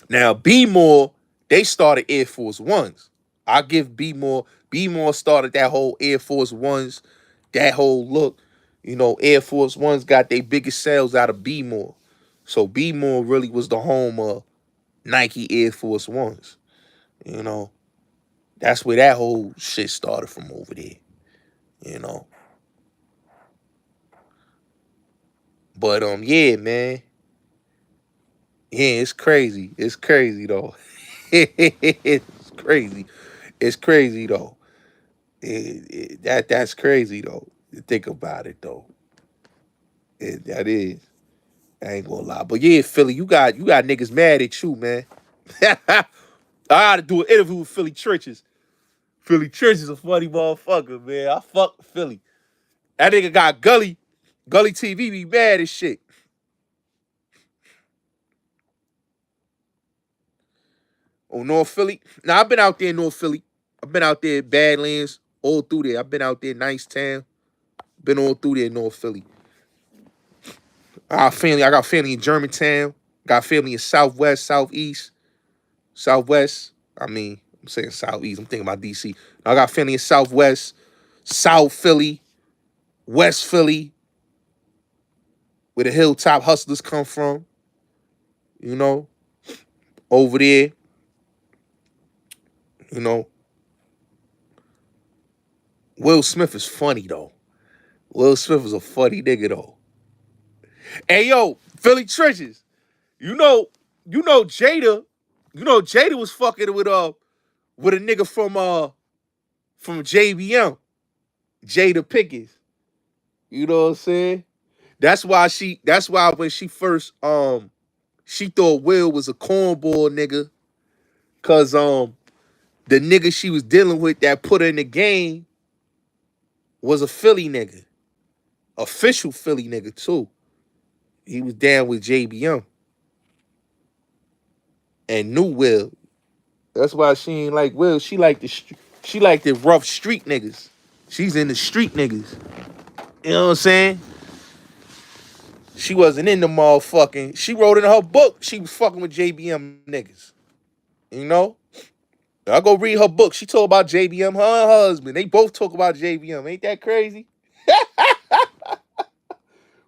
Now, B-More, they started Air Force Ones. I give B-More. B-More started that whole Air Force Ones, that whole look. Air Force Ones got their biggest sales out of B-More. So B-More really was the home of Nike Air Force Ones. That's where that whole shit started from over there. But yeah, man. Yeah, it's crazy. It's crazy though. It's crazy. It's crazy though. That's crazy though. To think about it though. That is. I ain't gonna lie. But yeah, Philly, you got niggas mad at you, man. I gotta do an interview with Philly Churches. Philly Churches a funny motherfucker, man. I fuck with Philly. That nigga got Gully TV be mad as shit. Oh, North Philly. Now, I've been out there in North Philly. I've been out there, Badlands, all through there. I've been out there, Nicetown. Been all through there, North Philly. I got family in Germantown. Got family in Southwest, Southeast, Southwest. I mean, I'm saying Southeast. I'm thinking about DC. I got family in Southwest, South Philly, West Philly, where the Hilltop Hustlers come from. You know, over there. You know, Will Smith is funny though. Will Smith is a funny nigga though. Hey yo, Philly Trenches. You know Jada. You know Jada was fucking with a nigga from JBM, Jada Pickens. You know what I'm saying? That's why when she first she thought Will was a cornball nigga. Cause the nigga she was dealing with that put her in the game was a Philly nigga. Official Philly nigga too. He was down with JBM. And knew Will. That's why she ain't like Will. She like the rough street niggas. She's in the street niggas. You know what I'm saying? She wasn't in the motherfucking. She wrote in her book she was fucking with JBM niggas. You know? I go read her book. She told about JBM, her and her husband. They both talk about JBM. Ain't that crazy?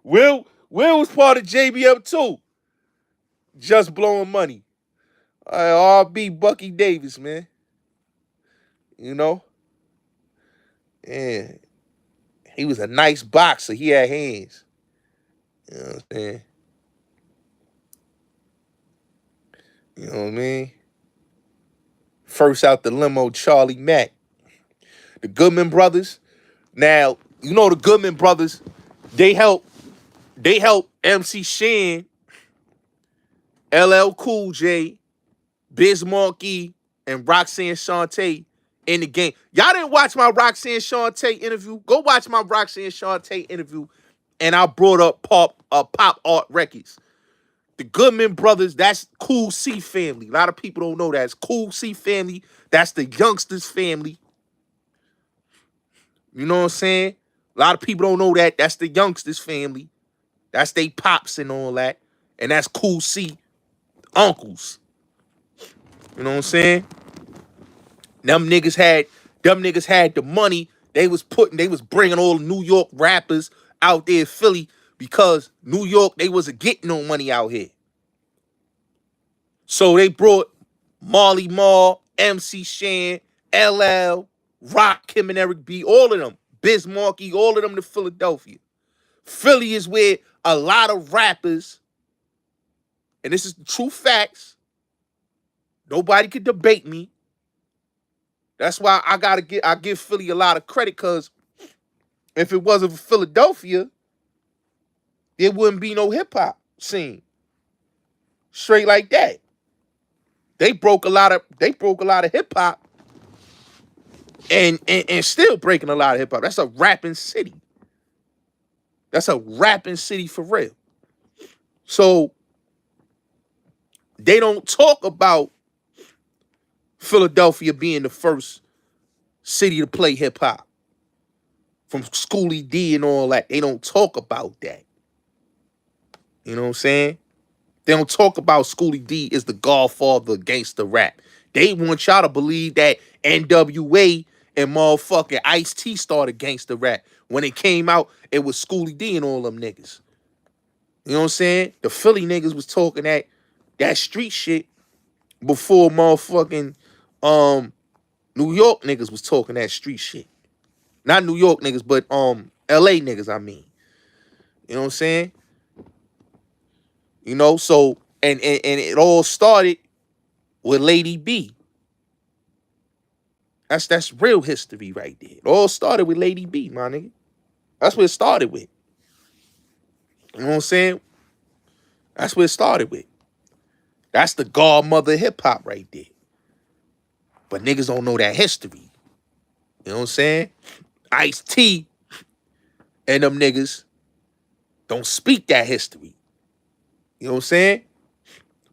Will was part of JBM too. Just blowing money. R.B. Bucky Davis, man. You know? Yeah. He was a nice boxer. He had hands. You know what I'm saying? You know what I mean? First out the limo, Charlie Mack. The Goodman brothers. Now, you know the Goodman brothers, they help MC Shan, LL Cool J, Biz Markie, and Roxanne Shante in the game. Y'all didn't watch my Roxanne Shante interview? Go watch my Roxanne Shante interview. And I brought up Pop Art Records. The Goodman brothers, that's Cool C family. A lot of people don't know that. It's Cool C family. That's the youngsters family. You know what I'm saying? A lot of people don't know that. That's the youngsters family. That's they pops and all that. And that's Cool C uncles. You know what I'm saying? Them niggas had the money. They was bringing all the New York rappers out there in Philly because New York, they wasn't getting no money out here. So they brought Marley Marl, MC Shan, LL, Rock, Kim and Eric B, all of them, Biz Markie, all of them to Philadelphia. Philly is where a lot of rappers, and this is true facts, nobody could debate me. That's why I give Philly a lot of credit, because if it wasn't for Philadelphia, there wouldn't be no hip-hop scene. Straight like that. They broke a lot of hip-hop and still breaking a lot of hip-hop. That's a rapping city. That's a rapping city for real. So they don't talk about Philadelphia being the first city to play hip-hop. From Schoolie D and all that. They don't talk about that. You know what I'm saying? They don't talk about Schoolie D is the godfather of gangster rap. They want y'all to believe that NWA and motherfucking Ice-T started gangster rap. When it came out, it was Schoolie D and all them niggas. You know what I'm saying? The Philly niggas was talking that street shit before motherfucking New York niggas was talking that street shit. Not New York niggas, but LA niggas, I mean. You know what I'm saying? You know, so and it all started with Lady B. That's real history right there. It all started with Lady B, my nigga. That's what it started with. You know what I'm saying? That's what it started with. That's the godmother of hip-hop right there. But niggas don't know that history. You know what I'm saying? Ice-T and them niggas don't speak that history. You know what I'm saying?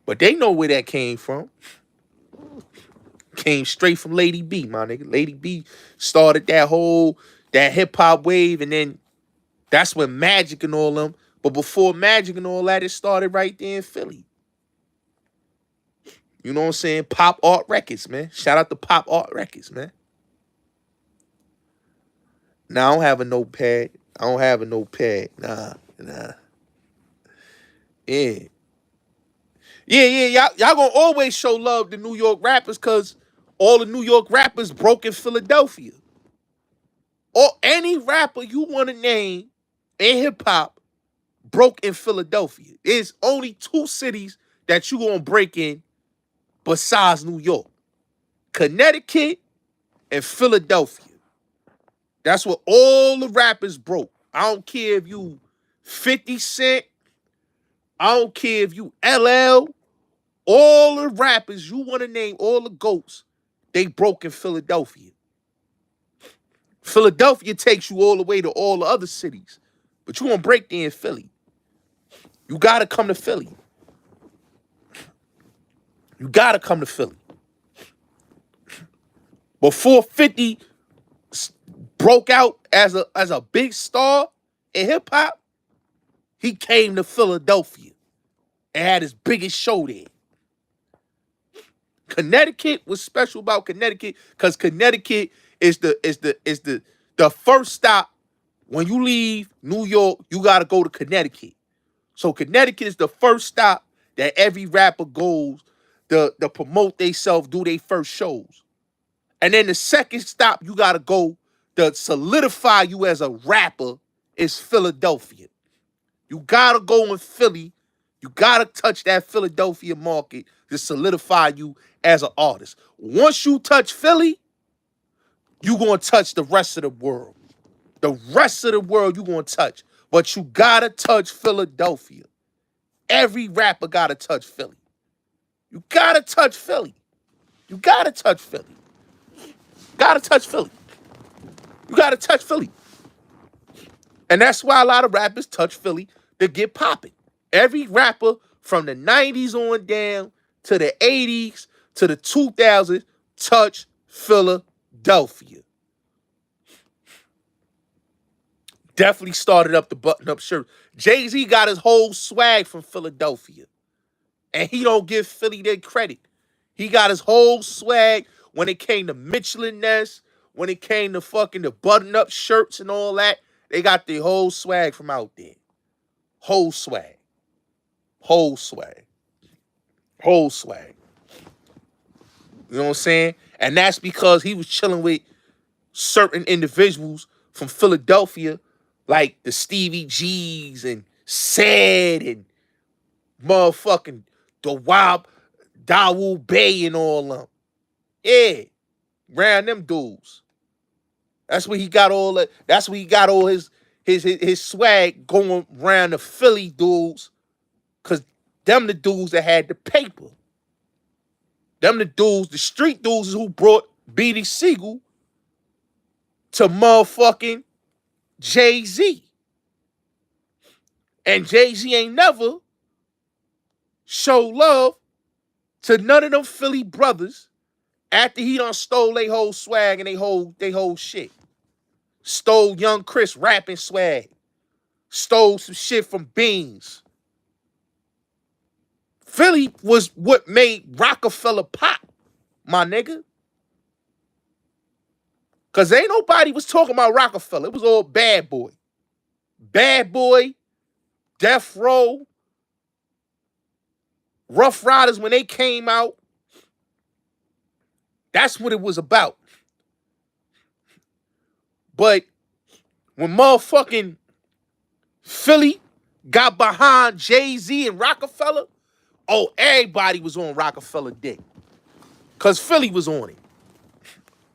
But they know where that came from. Came straight from Lady B, my nigga. Lady B started that hip-hop wave, and then that's when Magic and all them. But before Magic and all that, it started right there in Philly. You know what I'm saying? Pop Art Records, man. Shout out to Pop Art Records, man. Now, I don't have a notepad. Nah. Yeah. Y'all gonna always show love to New York rappers because all the New York rappers broke in Philadelphia. Or any rapper you want to name in hip-hop broke in Philadelphia. There's only 2 cities that you gonna break in besides New York. Connecticut and Philadelphia. That's where all the rappers broke. I don't care if you 50 Cent. I don't care if you LL. All the rappers you want to name, all the GOATs, they broke in Philadelphia. Philadelphia takes you all the way to all the other cities. But you want to break there in Philly. You got to come to Philly. You got to come to Philly. Before 50 broke out as a big star in hip-hop, he came to Philadelphia and had his biggest show there. Connecticut was special about Connecticut because Connecticut is the first stop. When you leave New York, you gotta go to Connecticut. So Connecticut is the first stop that every rapper goes to promote themselves, do their first shows. And then the second stop you gotta go to solidify you as a rapper is Philadelphia. You gotta go in Philly. You gotta touch that Philadelphia market to solidify you as an artist. Once you touch Philly, you gonna touch the rest of the world. The rest of the world you gonna touch. But you gotta touch Philadelphia. Every rapper gotta touch Philly. You gotta touch Philly. You gotta touch Philly. Gotta touch Philly. You gotta touch Philly. And that's why a lot of rappers touch Philly to get popping. Every rapper from the 90s on down to the 80s to the 2000s touch Philadelphia. Definitely started up the button-up shirt. Jay-Z got his whole swag from Philadelphia. And he don't give Philly their credit. He got his whole swag when it came to Michelin Ness, when it came to fucking the button-up shirts and all that. They got the whole swag from out there. Whole swag. Whole swag. Whole swag. You know what I'm saying? And that's because he was chilling with certain individuals from Philadelphia, like the Stevie G's and Sad and motherfucking the Wild Dawood Bay and all them. Yeah. Round them dudes. That's where he got all that. That's where he got all his swag going around the Philly dudes. Cause them the dudes that had the paper. Them the dudes, the street dudes who brought Beanie Siegel to motherfucking Jay-Z. And Jay-Z ain't never show love to none of them Philly brothers after he done stole they whole swag and they whole shit. Stole Young Chris rapping swag. Stole some shit from Beans. Philly was what made Rockefeller pop, my nigga. Because ain't nobody was talking about Rockefeller. It was all Bad Boy. Bad Boy, Death Row, Rough Riders, when they came out, that's what it was about. But when motherfucking Philly got behind Jay-Z and Rockefeller, oh, everybody was on Rockefeller dick. Because Philly was on it.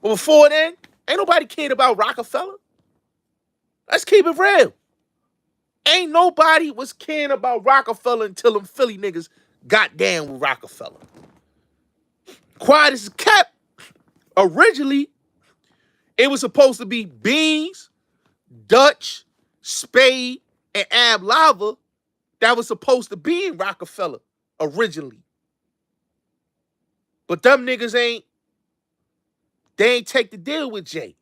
But before then, ain't nobody cared about Rockefeller. Let's keep it real. Ain't nobody was caring about Rockefeller until them Philly niggas got down with Rockefeller. Quiet as kept. Originally, it was supposed to be Beans, Dutch, Spade, and Ab Lava that was supposed to be in Rockefeller originally. But them niggas ain't they ain't take the deal with Jay.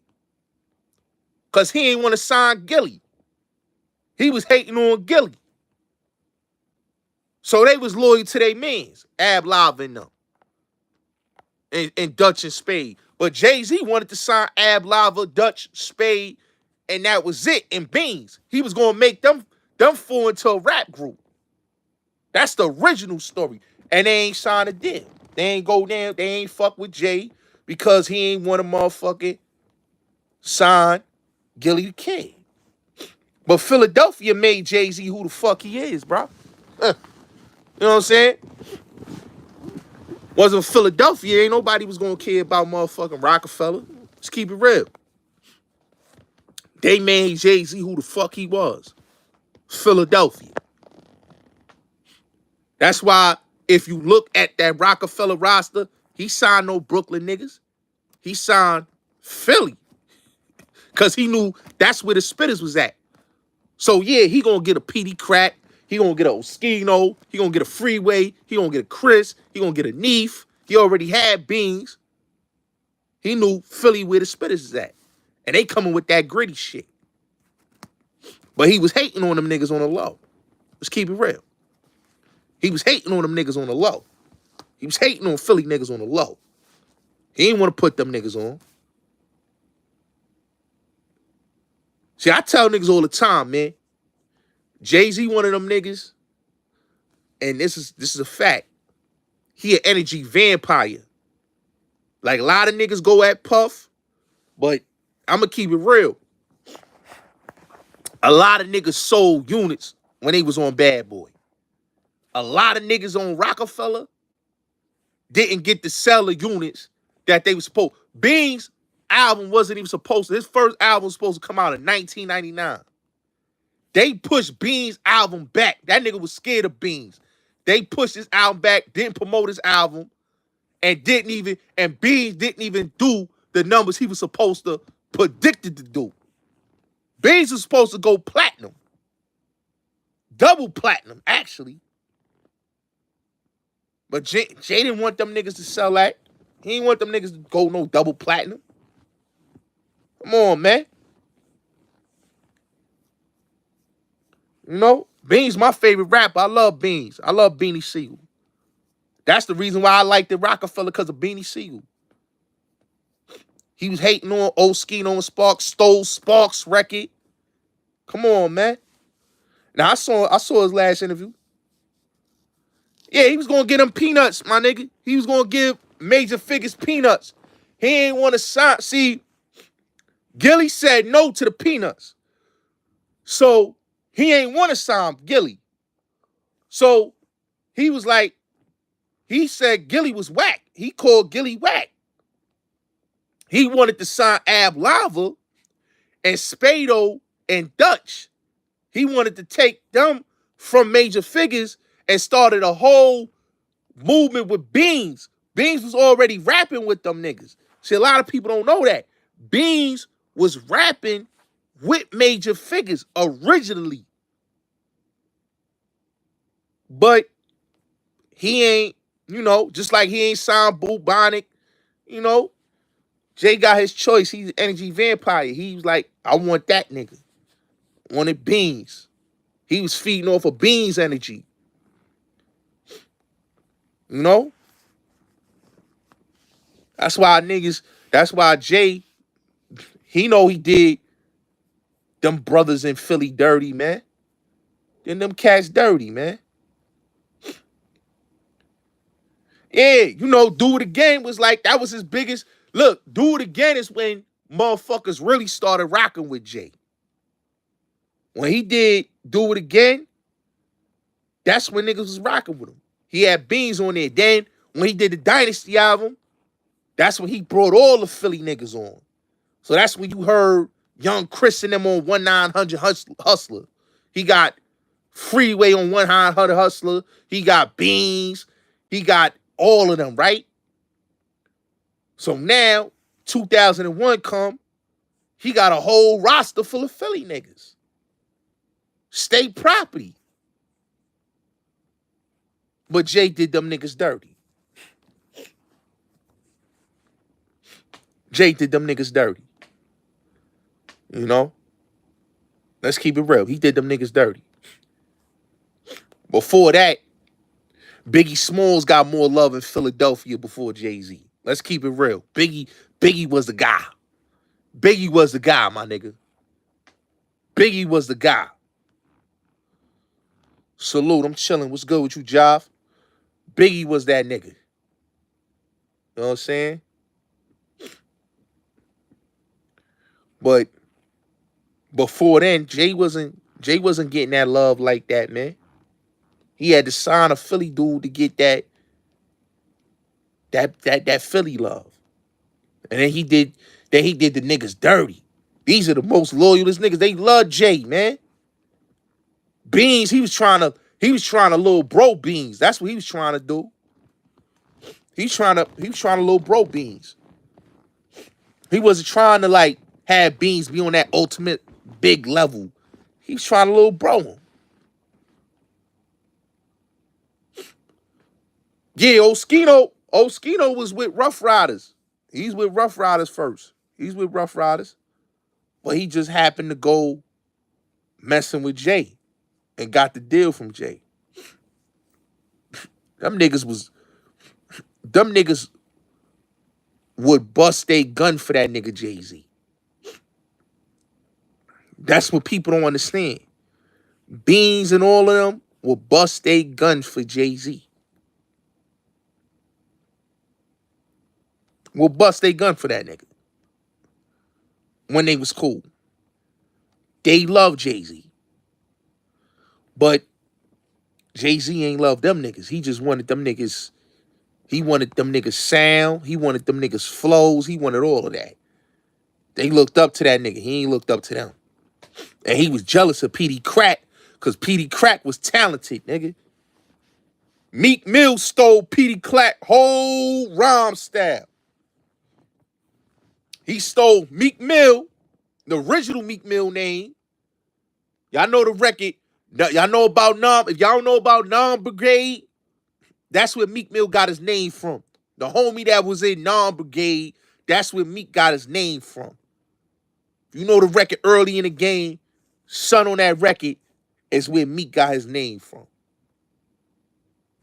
Because he ain't want to sign Gilly. He was hating on Gilly. So they was loyal to their mans, Ab Lava and them, and Dutch and Spade. But Jay-Z wanted to sign Ab Lava, Dutch, Spade, and that was it, and Beans. He was going to make them fall into a rap group. That's the original story. And they ain't signed a deal. They ain't go down, they ain't fuck with Jay because he ain't want to motherfucking sign Gilly the Kid. But Philadelphia made Jay-Z who the fuck he is, bro. You know what I'm saying? Wasn't Philadelphia, ain't nobody was gonna care about motherfucking Rockefeller. Let's keep it real. They made Jay-Z who the fuck he was. Philadelphia. That's why if you look at that Rockefeller roster, he signed no Brooklyn niggas. He signed Philly. Because he knew that's where the spitters was at. So yeah, he gonna get a PD Crack. He gonna get a Oskino. He gonna get a Freeway. He gonna get a Chris. He gonna get a Neef. He already had Beans. He knew Philly where the spitters is at. And they coming with that gritty shit. But he was hating on them niggas on the low. Let's keep it real. He was hating on them niggas on the low. He was hating on Philly niggas on the low. He didn't want to put them niggas on. See, I tell niggas all the time, man. Jay-Z one of them niggas, and this is a fact. He an energy vampire. Like a lot of niggas go at Puff, but I'ma keep it real. A lot of niggas sold units when they was on Bad Boy. A lot of niggas on Rockefeller didn't get to sell the units that they was supposed. Beans' album wasn't even supposed to. His first album was supposed to come out in 1999. They pushed Beans' album back. That nigga was scared of Beans. They pushed his album back, didn't promote his album, and Beans didn't even do the numbers he was supposed to, predicted to do. Beans was supposed to go platinum. Double platinum, actually. But Jay didn't want them niggas to sell that. He didn't want them niggas to go no double platinum. Come on, man. You know, Beans my favorite rapper. I love Beans. I love Beanie Siegel. That's the reason why I like the Rockefeller, because of Beanie Siegel. He was hating on Oskino and Sparks, stole Sparks' record. Come on, man. Now I saw his last interview. Yeah, he was gonna get him peanuts, my nigga. He was gonna give Major Figures peanuts. He ain't want to sign. See, Gilly said no to the peanuts. So he ain't want to sign Gilly. So he was like, he said Gilly was whack. He called Gilly whack. He wanted to sign Ab Lava and Spado and Dutch. He wanted to take them from Major Figures and started a whole movement with Beans. Beans was already rapping with them niggas. See, a lot of people don't know that. Beans was rapping with Major Figures originally. But he ain't, you know, just like he ain't signed Bubonic, you know, Jay got his choice. He's an energy vampire. He was like, I want that nigga. Wanted Beans. He was feeding off of Beans energy. You know? That's why Jay, he know he did them brothers in Philly dirty, man. Then them cats dirty, man. Yeah, you know, Do It Again was like, that was his biggest. Look, Do It Again is when motherfuckers really started rocking with Jay. When he did Do It Again, that's when niggas was rocking with him. He had Beans on there. Then, when he did the Dynasty album, that's when he brought all the Philly niggas on. So that's when you heard Young Chris and them on 1-900 Hustler. He got Freeway on 1-900 Hustler. He got Beans. He got all of them, right? So now, 2001 come, he got a whole roster full of Philly niggas. State property. But Jay did them niggas dirty. Jay did them niggas dirty. You know? Let's keep it real. He did them niggas dirty. Before that, Biggie Smalls got more love in Philadelphia before Jay-Z. Let's keep it real. Biggie was the guy. Biggie was the guy, my nigga. Biggie was the guy. Salute, I'm chilling. What's good with you, Joff? Biggie was that nigga. You know what I'm saying? But before then, Jay wasn't getting that love like that, man. He had to sign a Philly dude to get that Philly love. And then he did the niggas dirty. These are the most loyalist niggas. They love Jay, man. Beans, he was trying to little bro Beans. That's what he was trying to do. He was trying to little bro Beans. He wasn't trying to like have Beans be on that ultimate big level. He was trying to little bro him. Yeah, Oskino was with Rough Riders. He's with Rough Riders first. He's with Rough Riders. But he just happened to go messing with Jay and got the deal from Jay. Them niggas would bust a gun for that nigga Jay-Z. That's what people don't understand. Beans and all of them will bust a gun for Jay-Z. Will bust a gun for that nigga. When they was cool. They love Jay-Z. But Jay-Z ain't love them niggas. He just wanted them niggas. He wanted them niggas sound. He wanted them niggas flows. He wanted all of that. They looked up to that nigga. He ain't looked up to them. And he was jealous of Petey Crack because Petey Crack was talented, nigga. Meek Mill stole Petey Crack whole rhyme style. He stole Meek Mill, the original Meek Mill name. Y'all know the record. Y'all know about Nam. If y'all don't know about Nam Brigade, that's where Meek Mill got his name from. The homie that was in Nam Brigade, that's where Meek got his name from. If you know the record early in the game, Son on that record is where Meek got his name from.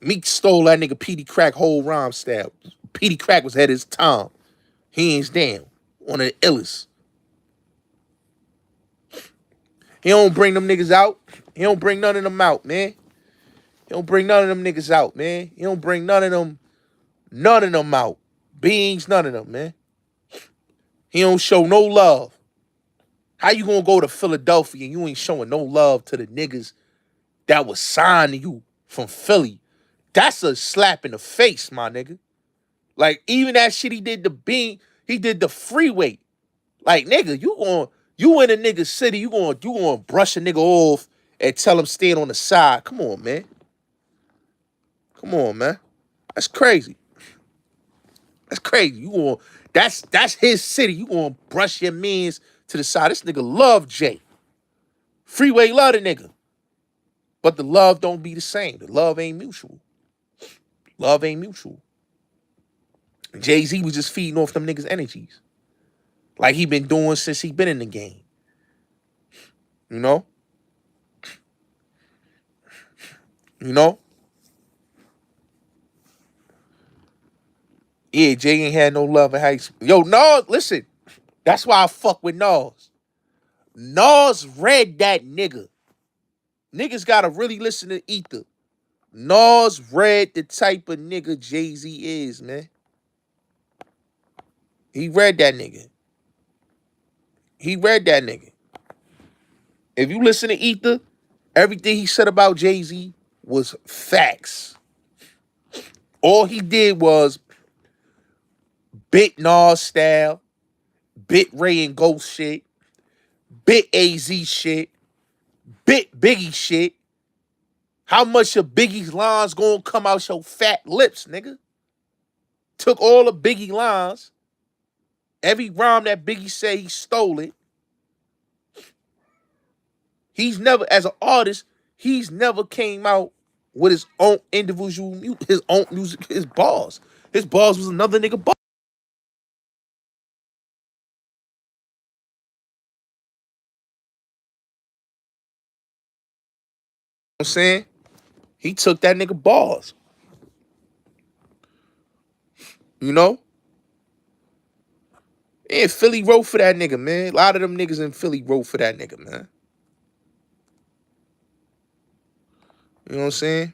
Meek stole that nigga Petey Crack whole rhyme style. Petey Crack was at his time. Hands down. One of the illest. He don't bring them niggas out. He don't bring none of them out, man. He don't bring none of them niggas out, man. He don't bring none of them out. Beings, none of them, man. He don't show no love. How you gonna go to Philadelphia and you ain't showing no love to the niggas that was signed to you from Philly? That's a slap in the face, my nigga. Like, even that shit he did the freeway. Like, nigga, you in a nigga city, you gonna brush a nigga off and tell him stand on the side. Come on, man. Come on, man. That's crazy. That's crazy. That's his city. You gonna brush your mans to the side. This nigga love Jay. Freeway love the nigga. But the love don't be the same. The love ain't mutual. Love ain't mutual. Jay-Z was just feeding off them niggas' energies. Like he been doing since he been in the game. You know? You know? Yeah, Jay ain't had no love in high school. Yo, Nas, listen. That's why I fuck with Nas. Nas read that nigga. Niggas gotta really listen to Ether. Nas read the type of nigga Jay-Z is, man. He read that nigga. He read that nigga. If you listen to Ether, everything he said about Jay-Z was facts. All he did was bit Nas style, bit Ray and Ghost shit, bit AZ shit, bit Biggie shit. How much of Biggie's lines gonna come out your fat lips, nigga? Took all the Biggie lines. Every rhyme that Biggie said, he stole it. He's never, as an artist, he's never came out with his own individual, his own music, his bars. His bars was another nigga bar. I'm saying? He took that nigga balls. You know? And Philly wrote for that nigga, man. A lot of them niggas in Philly wrote for that nigga, man. You know what I'm saying?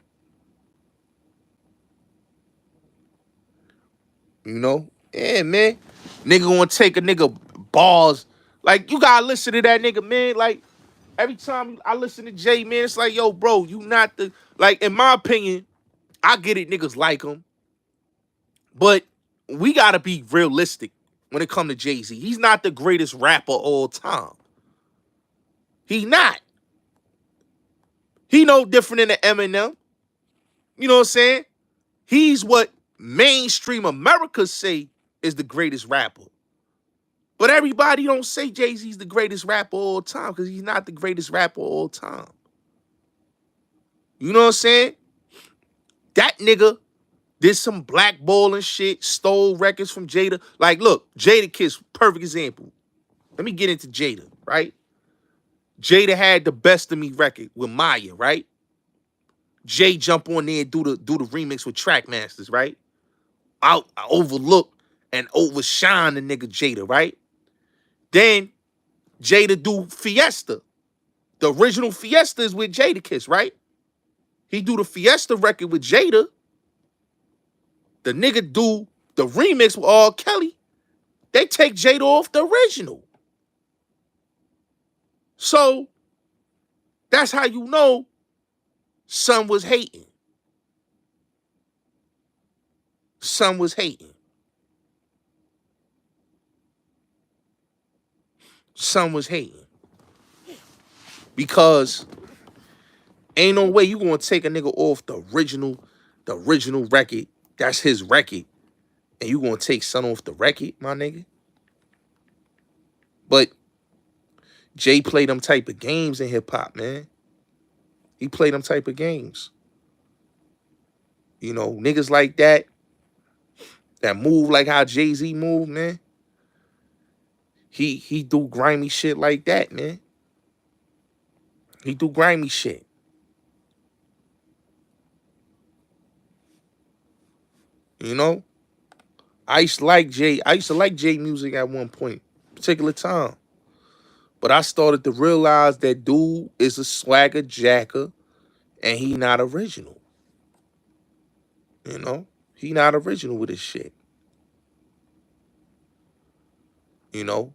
You know? Yeah, man. Nigga gonna take a nigga balls. Like, you gotta listen to that nigga, man. Like, every time I listen to Jay, man, it's like, yo, bro, you not the... Like, in my opinion, I get it, niggas like him. But we gotta be realistic when it come to Jay-Z. He's not the greatest rapper of all time. He not. He no different than the Eminem. You know what I'm saying? He's what mainstream America say is the greatest rapper. But everybody don't say Jay-Z's the greatest rapper of all time because he's not the greatest rapper of all time. You know what I'm saying? That nigga did some blackballing shit, stole records from Jada. Like, look, Jada Kiss, perfect example. Let me get into Jada, right? Jada had the Best of Me record with Maya, right? Jay jump on there and do the remix with Trackmasters, right? I overlook and overshine the nigga Jada, right? Then Jada do Fiesta. The original Fiesta is with Jada Kiss, right? He do the Fiesta record with Jada. The nigga do the remix with R. Kelly. They take Jada off the original. So that's how you know son was hating. Son was hating. Son was hating. Because ain't no way you gonna take a nigga off the original record. That's his record. And you gonna take son off the record, my nigga? But Jay played them type of games in hip-hop, man. He played them type of games. You know, niggas like that move like how Jay-Z move, man. He do grimy shit like that, man. He do grimy shit. You know? I used to like Jay music at one point, particular time. But I started to realize that dude is a swagger jacker and he not original. You know? He not original with his shit. You know?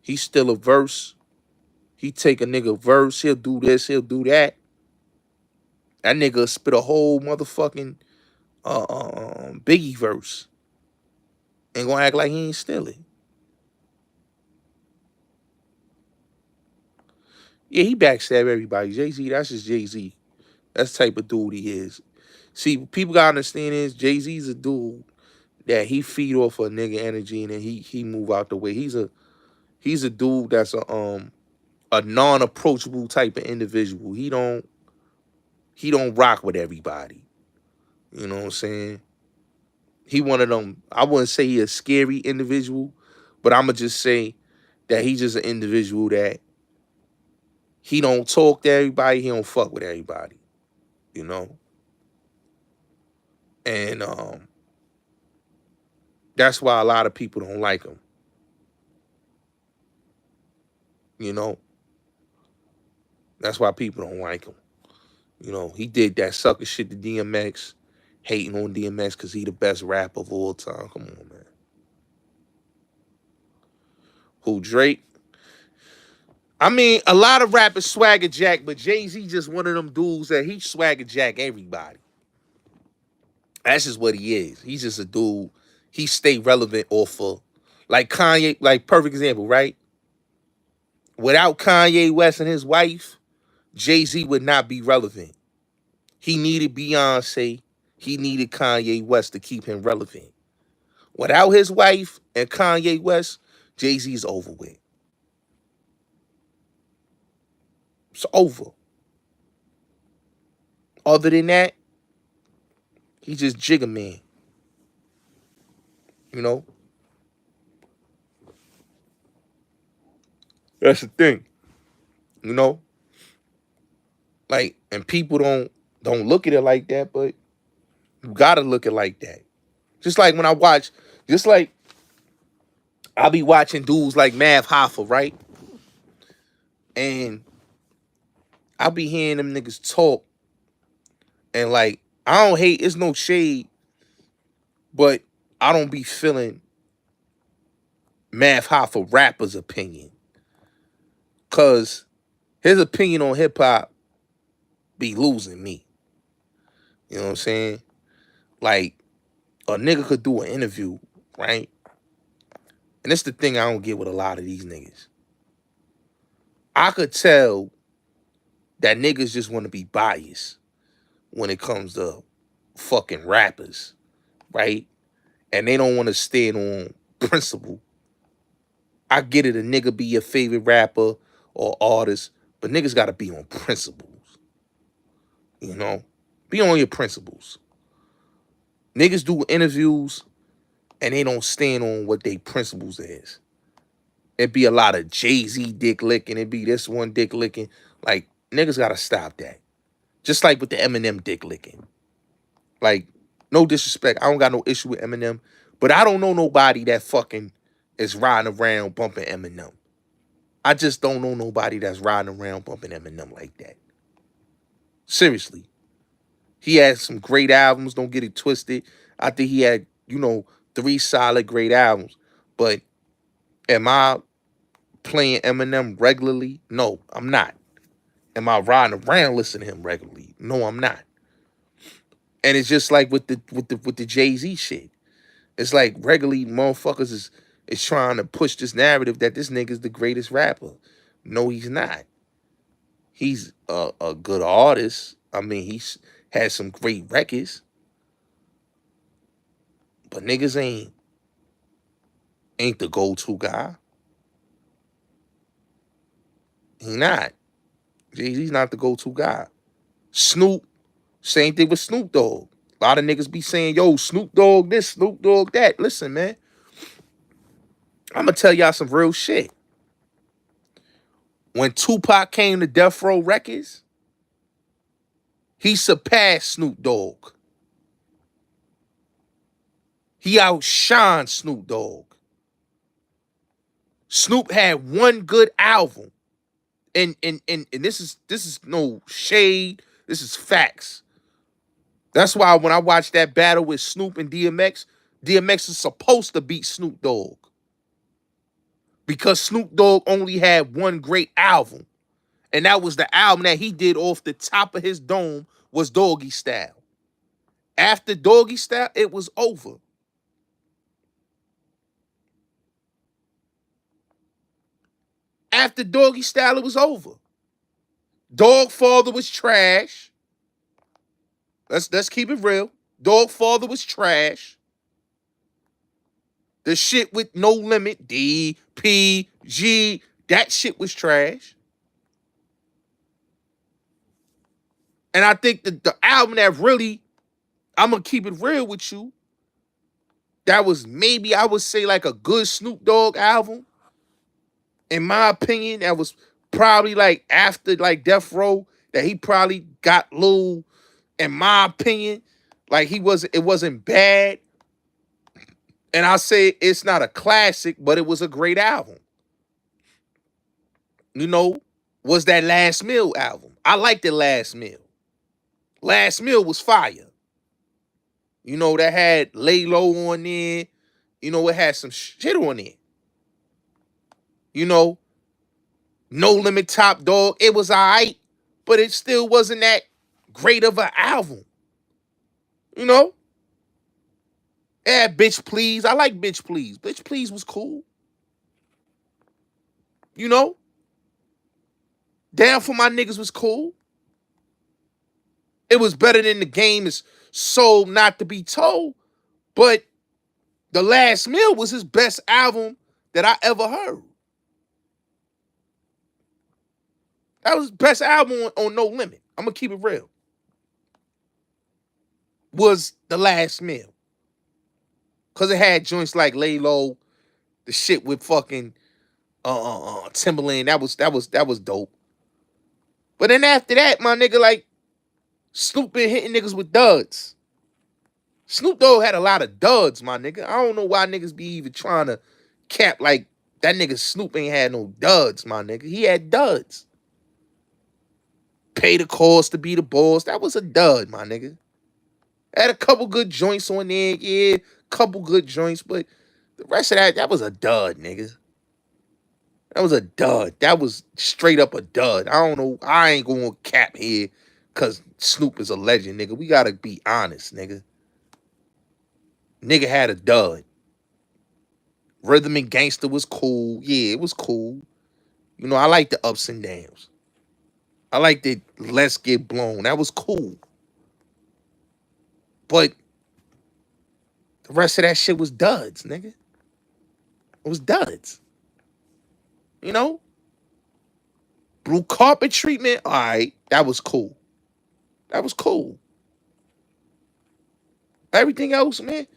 He's still a verse. He take a nigga verse, he'll do this, he'll do that. That nigga spit a whole motherfucking Biggie verse. And gonna act like he ain't steal it. Yeah, he backstab everybody. Jay-Z, that's just Jay-Z. That's the type of dude he is. See, people gotta understand is Jay-Z's a dude that he feed off of nigga energy and then he move out the way. He's a dude that's a non-approachable type of individual. He don't rock with everybody. You know what I'm saying? He one of them, I wouldn't say he a scary individual, but I'ma just say that he's just an individual that he don't talk to everybody, he don't fuck with everybody. You know? And that's why a lot of people don't like him. You know? That's why people don't like him. You know, he did that sucker shit to DMX, hating on DMX because he the best rapper of all time. Come on, man. Who, Drake? I mean, a lot of rappers swagger jack, but Jay-Z just one of them dudes that he swagger jack everybody. That's just what he is. He's just a dude. He stay relevant off of, like Kanye, like perfect example, right? Without Kanye West and his wife, Jay-Z would not be relevant. He needed Beyonce. He needed Kanye West to keep him relevant. Without his wife and Kanye West, Jay-Z's over with. It's over. Other than that, he's just Jigga Man. You know? That's the thing. You know? Like, and people don't look at it like that, but you gotta look at it like that. Just like when I watch, just like I be watching dudes like Mav Hoffa, right? And I be hearing them niggas talk, and like I don't hate, it's no shade, but I don't be feeling Mav Hoffa rapper's opinion. Cause his opinion on hip hop be losing me. You know what I'm saying? Like, a nigga could do an interview, right? And it's the thing I don't get with a lot of these niggas. I could tell that niggas just want to be biased when it comes to fucking rappers, right? And they don't want to stand on principle. I get it, a nigga be your favorite rapper or artist, but niggas gotta be on principles. You know? Be on your principles. Niggas do interviews and they don't stand on what they principles is. It be a lot of Jay-Z dick licking. It be this one dick licking. Like, niggas gotta stop that. Just like with the Eminem dick licking. Like, no disrespect. I don't got no issue with Eminem. But I don't know nobody that fucking is riding around bumping Eminem. I just don't know nobody that's riding around bumping Eminem like that. Seriously. He had some great albums. Don't get it twisted. I think he had, 3 solid great albums. But am I playing Eminem regularly? No, I'm not. Am I riding around listening to him regularly? No, I'm not. And it's just like with the Jay-Z shit. It's like regularly motherfuckers is trying to push this narrative that this nigga's the greatest rapper. No, he's not. He's a good artist. I mean, he's had some great records. But niggas ain't the go-to guy. He not. Jay-Z's not the go-to guy. Snoop, same thing with Snoop Dogg. A lot of niggas be saying, yo, Snoop Dogg this, Snoop Dogg that. Listen, man. I'm going to tell y'all some real shit. When Tupac came to Death Row Records, he surpassed Snoop Dogg. He outshined Snoop Dogg. Snoop had one good album. And this is no shade. This is facts. That's why when I watched that battle with Snoop and DMX, DMX is supposed to beat Snoop Dogg. Because Snoop Dogg only had one great album. And that was the album that he did off the top of his dome was Doggy Style. After Doggy Style, it was over. After Doggy Style, it was over. Dog Father was trash. Let's keep it real. Dog Father was trash. The shit with No Limit, DPG, that shit was trash. And I think the album that really, I'm going to keep it real with you, that was maybe, I would say, like a good Snoop Dogg album. In my opinion, that was probably like after like Death Row, that he probably got little, in my opinion, like it wasn't bad. And I say it's not a classic, but it was a great album. Was that Last Meal album. I liked the Last Meal. Last Meal was fire. That had Lay Low on there. It had some shit on it. No Limit Top Dog. It was all right, but it still wasn't that great of an album. It had Bitch Please. I like Bitch Please. Bitch Please was cool. Down for My Niggas was cool. It was better than The Game Is Sold Not to Be Told, but The Last Meal was his best album that I ever heard. That was his best album on No Limit. I'm going to keep it real. Was The Last Meal. Because it had joints like Lay Low, the shit with fucking Timberland. That was dope. But then after that, my nigga, like, Snoop been hitting niggas with duds. Snoop Dogg had a lot of duds, my nigga. I don't know why niggas be even trying to cap like that nigga Snoop ain't had no duds, my nigga. He had duds. Pay the cost to be the boss. That was a dud, my nigga. Had a couple good joints on there, yeah. Couple good joints, but the rest of that was a dud, nigga. That was a dud. That was straight up a dud. I don't know. I ain't going to cap here because Snoop is a legend, nigga. We got to be honest, nigga. Nigga had a dud. Rhythm and Gangster was cool. Yeah, it was cool. You know, I like the ups and downs. I like the Let's Get Blown. That was cool. But the rest of that shit was duds, nigga. It was duds. You know? Blue Carpet Treatment, all right, that was cool. That was cool. Everything else, man,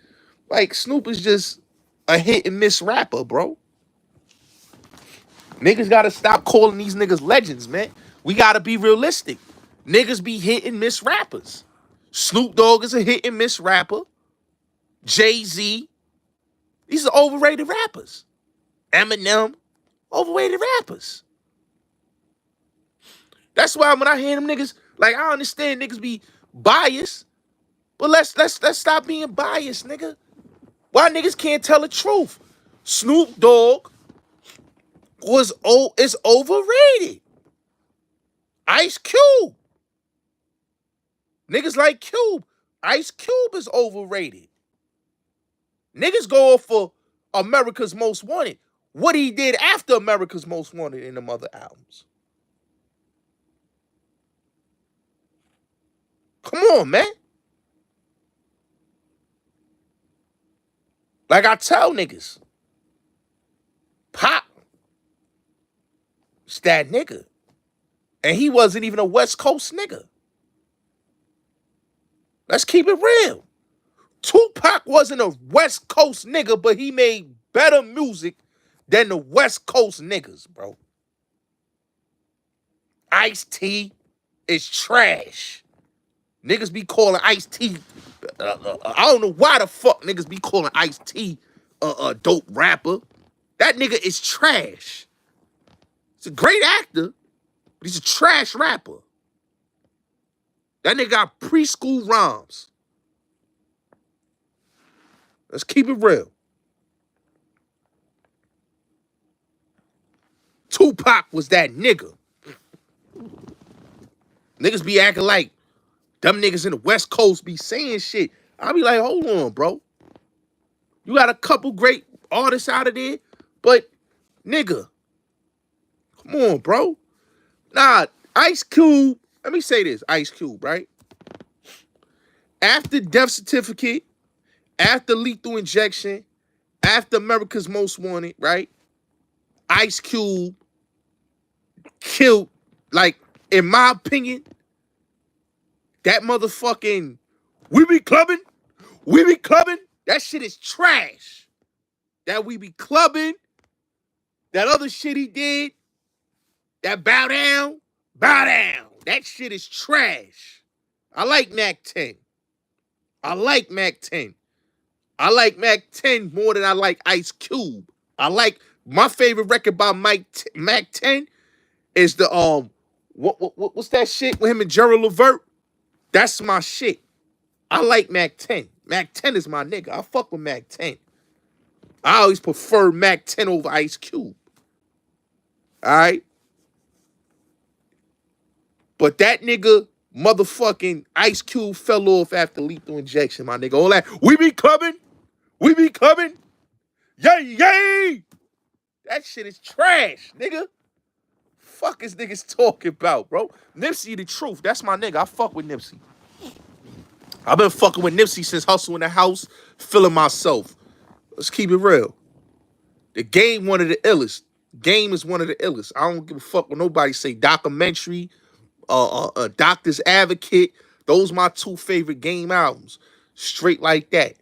like Snoop is just a hit and miss rapper, bro. Niggas gotta stop calling these niggas legends, man. We gotta be realistic. Niggas be hit and miss rappers. Snoop Dogg is a hit and miss rapper. Jay-Z, these are overrated rappers. Eminem, overrated rappers. That's why when I hear them niggas, like I understand niggas be biased, but let's stop being biased, nigga. Why niggas can't tell the truth? Snoop Dogg is overrated. Ice Cube. Niggas like Cube. Ice Cube is overrated. Niggas go for America's Most Wanted. What he did after America's Most Wanted in them other albums. Come on, man. Like I tell niggas, Pop, it's that nigga. And he wasn't even a West Coast nigga. Let's keep it real. Tupac wasn't a West Coast nigga, but he made better music than the West Coast niggas, bro. Ice-T is trash. Niggas be calling Ice-T. I don't know why the fuck niggas be calling Ice-T a dope rapper. That nigga is trash. He's a great actor, but he's a trash rapper. That nigga got preschool rhymes. Let's keep it real. Tupac was that nigga. Niggas be acting like them niggas in the West Coast be saying shit. I be like, hold on, bro. You got a couple great artists out of there, but nigga, come on, bro. Nah, Ice Cube, let me say this, Ice Cube, right? After Death Certificate, after Lethal Injection, after America's Most Wanted, right? Ice Cube killed, like, in my opinion, that motherfucking we be clubbing, that shit is trash. That we be clubbing, that other shit he did, that bow down, that shit is trash. I like Mac 10. I like Mac 10. I like Mac 10 more than I like Ice Cube. I like my favorite record by Mac 10 is the what's that shit with him and Gerald Levert? That's my shit. I like Mac 10. Mac 10 is my nigga. I fuck with Mac 10. I always prefer Mac 10 over Ice Cube. All right? But that nigga, motherfucking Ice Cube fell off after Lethal Injection, my nigga. All that, we be clubbing, yay. That shit is trash, nigga. Fuck is niggas talking about, bro? Nipsey the truth. That's my nigga. I fuck with Nipsey. I've been fucking with Nipsey since Hustle in the House, feeling myself. Let's keep it real. The Game one of the illest. Game is one of the illest. I don't give a fuck what nobody say. Documentary, Doctor's Advocate. Those my two favorite Game albums. Straight like that.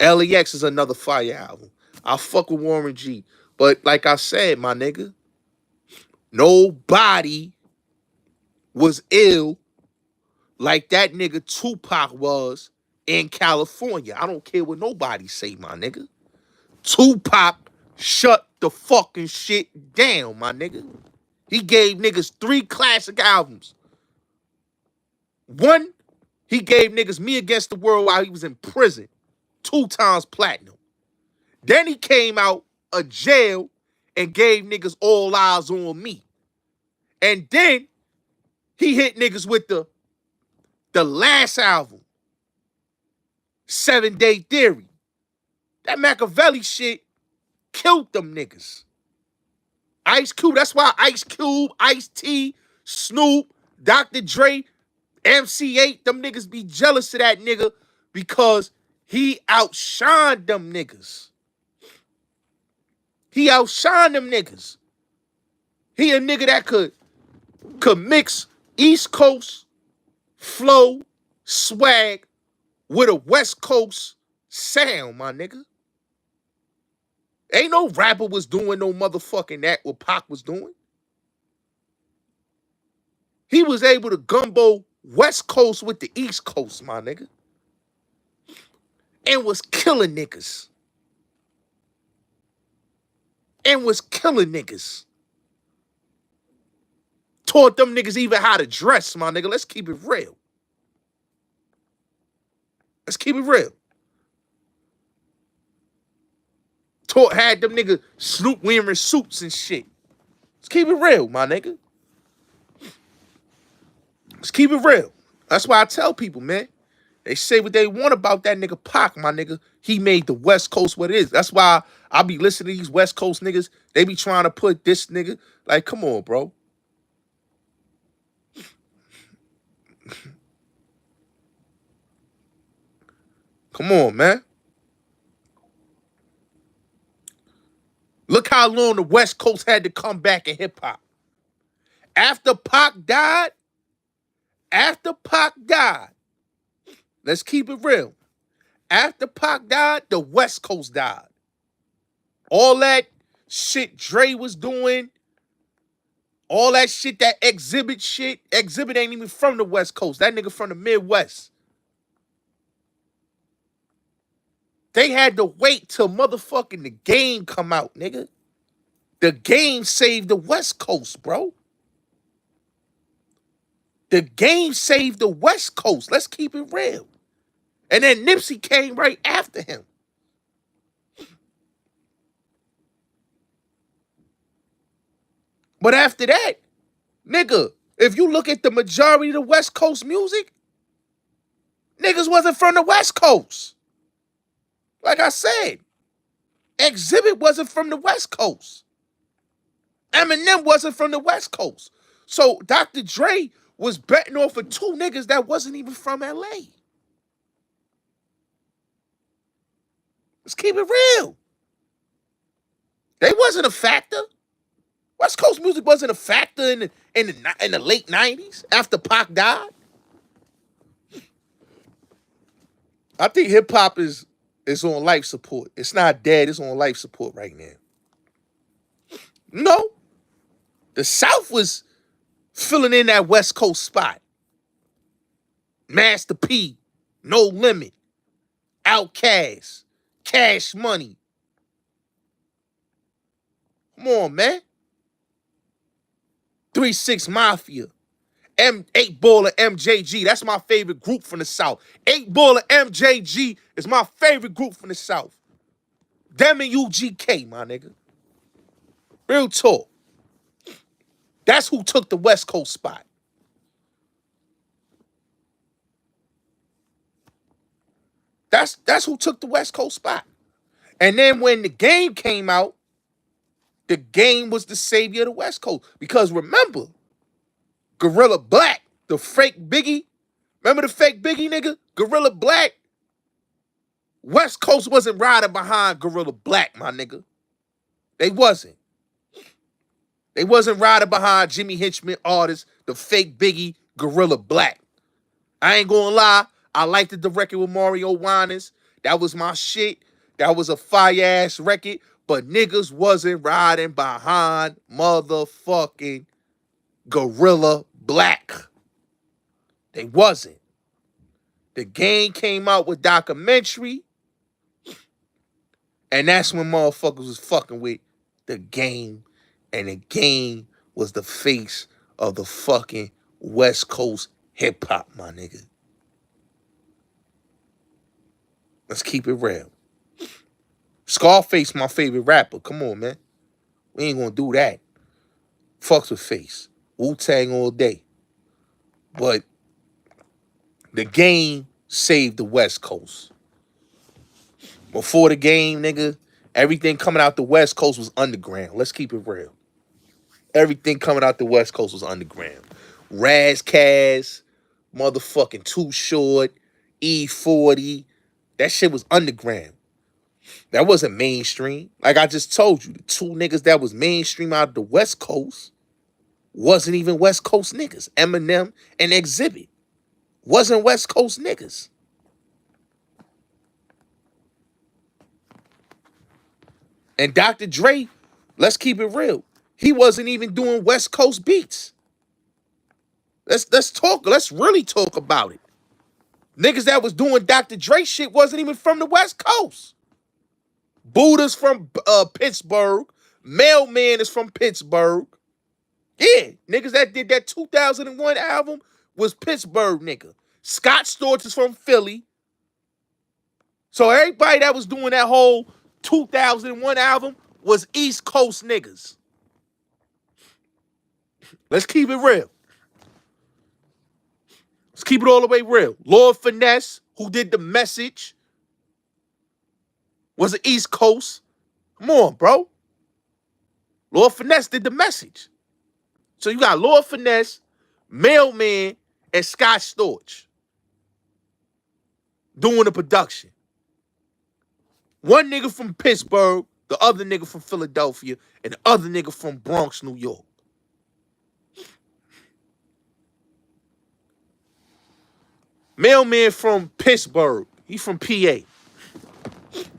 LAX is another fire album. I fuck with Warren G. But like I said, my nigga, nobody was ill like that nigga Tupac was in California. I don't care what nobody say, my nigga. Tupac shut the fucking shit down, my nigga. He gave niggas 3 classic albums. One, he gave niggas Me Against the World while he was in prison. 2 times platinum. Then he came out of jail and gave niggas All Eyes on Me. And then he hit niggas with the last album, 7 Day Theory. That Machiavelli shit killed them niggas. Ice Cube, that's why Ice Cube, Ice-T, Snoop, Dr. Dre, MC8, them niggas be jealous of that nigga because he outshined them niggas. He outshined them niggas. He a nigga that could mix East Coast flow, swag with a West Coast sound, my nigga. Ain't no rapper was doing no motherfucking that what Pac was doing. He was able to gumbo West Coast with the East Coast, my nigga. And was killing niggas. Taught them niggas even how to dress, my nigga. Let's keep it real. Had them niggas Snoop wearing suits and shit. Let's keep it real, my nigga. Let's keep it real. That's why I tell people, man. They say what they want about that nigga Pac, my nigga. He made the West Coast what it is. That's why I be listening to these West Coast niggas. They be trying to put this nigga. Like, come on, bro. Come on, man. Look how long the West Coast had to come back in hip-hop. After Pac died, let's keep it real. After Pac died, the West Coast died. All that shit Dre was doing, all that shit, that Exhibit shit. Exhibit ain't even from the West Coast. That nigga from the Midwest. They had to wait till motherfucking The Game come out, nigga. The Game saved the West Coast, bro. The Game saved the West Coast. Let's keep it real. And then Nipsey came right after him. But after that, nigga, if you look at the majority of the West Coast music, niggas wasn't from the West Coast. Like I said, Exhibit wasn't from the West Coast. Eminem wasn't from the West Coast. So Dr. Dre was betting off of 2 niggas that wasn't even from LA. Let's keep it real. They wasn't a factor. West Coast music wasn't a factor in the late 90s after Pac died. I think hip-hop is on life support. It's not dead. It's on life support right now. No. The South was filling in that West Coast spot. Master P, No Limit, Outkast, Cash Money. Come on, man. 3-6 Mafia. 8 Ball of MJG. That's my favorite group from the South. 8 Ball of MJG is my favorite group from the South. Them and UGK, my nigga. Real talk. That's who took the West Coast spot. That's who took the West Coast spot. And then when The Game came out, The Game was the savior of the West Coast. Because remember, Gorilla Black, the fake Biggie. Remember the fake Biggie nigga? Gorilla Black. West Coast wasn't riding behind Gorilla Black, my nigga. They wasn't. They wasn't riding behind Jimmy Hinchman artists, the fake Biggie, Gorilla Black. I ain't gonna lie. I liked the record with Mario Winans. That was my shit. That was a fire-ass record. But niggas wasn't riding behind motherfucking Gorilla black. They wasn't. The Game came out with documentary, and that's when motherfuckers was fucking with the Game, and the Game was the face of the fucking West Coast hip hop, my nigga. Let's keep it real. Scarface, my favorite rapper. Come on, man. We ain't gonna do that. Fucks with Face. Wu-Tang all day. But the Game saved the West Coast. Before the Game, nigga, everything coming out the West Coast was underground. Let's keep it real. Everything coming out the West Coast was underground. Razkaz, motherfucking Too Short, E40. That shit was underground. That wasn't mainstream. Like I just told you, the two niggas that was mainstream out of the West Coast wasn't even West Coast niggas. Eminem and Exhibit wasn't West Coast niggas. And Dr. Dre, let's keep it real, he wasn't even doing West Coast beats. Let's really talk about it. Niggas that was doing Dr. Dre shit wasn't even from the West Coast. Buddha's from Pittsburgh. Mailman is from Pittsburgh. Yeah, niggas that did that 2001 album was Pittsburgh nigga. Scott Storch is from Philly. So everybody that was doing that whole 2001 album was East Coast niggas. Let's keep it real. Let's keep it all the way real. Lord Finesse, who did The Message, was an East Coast. Come on, bro. Lord Finesse did The Message. So you got Lord Finesse, Mailman, and Scott Storch doing the production. One nigga from Pittsburgh, the other nigga from Philadelphia, and the other nigga from Bronx, New York. Mailman from Pittsburgh. He from PA.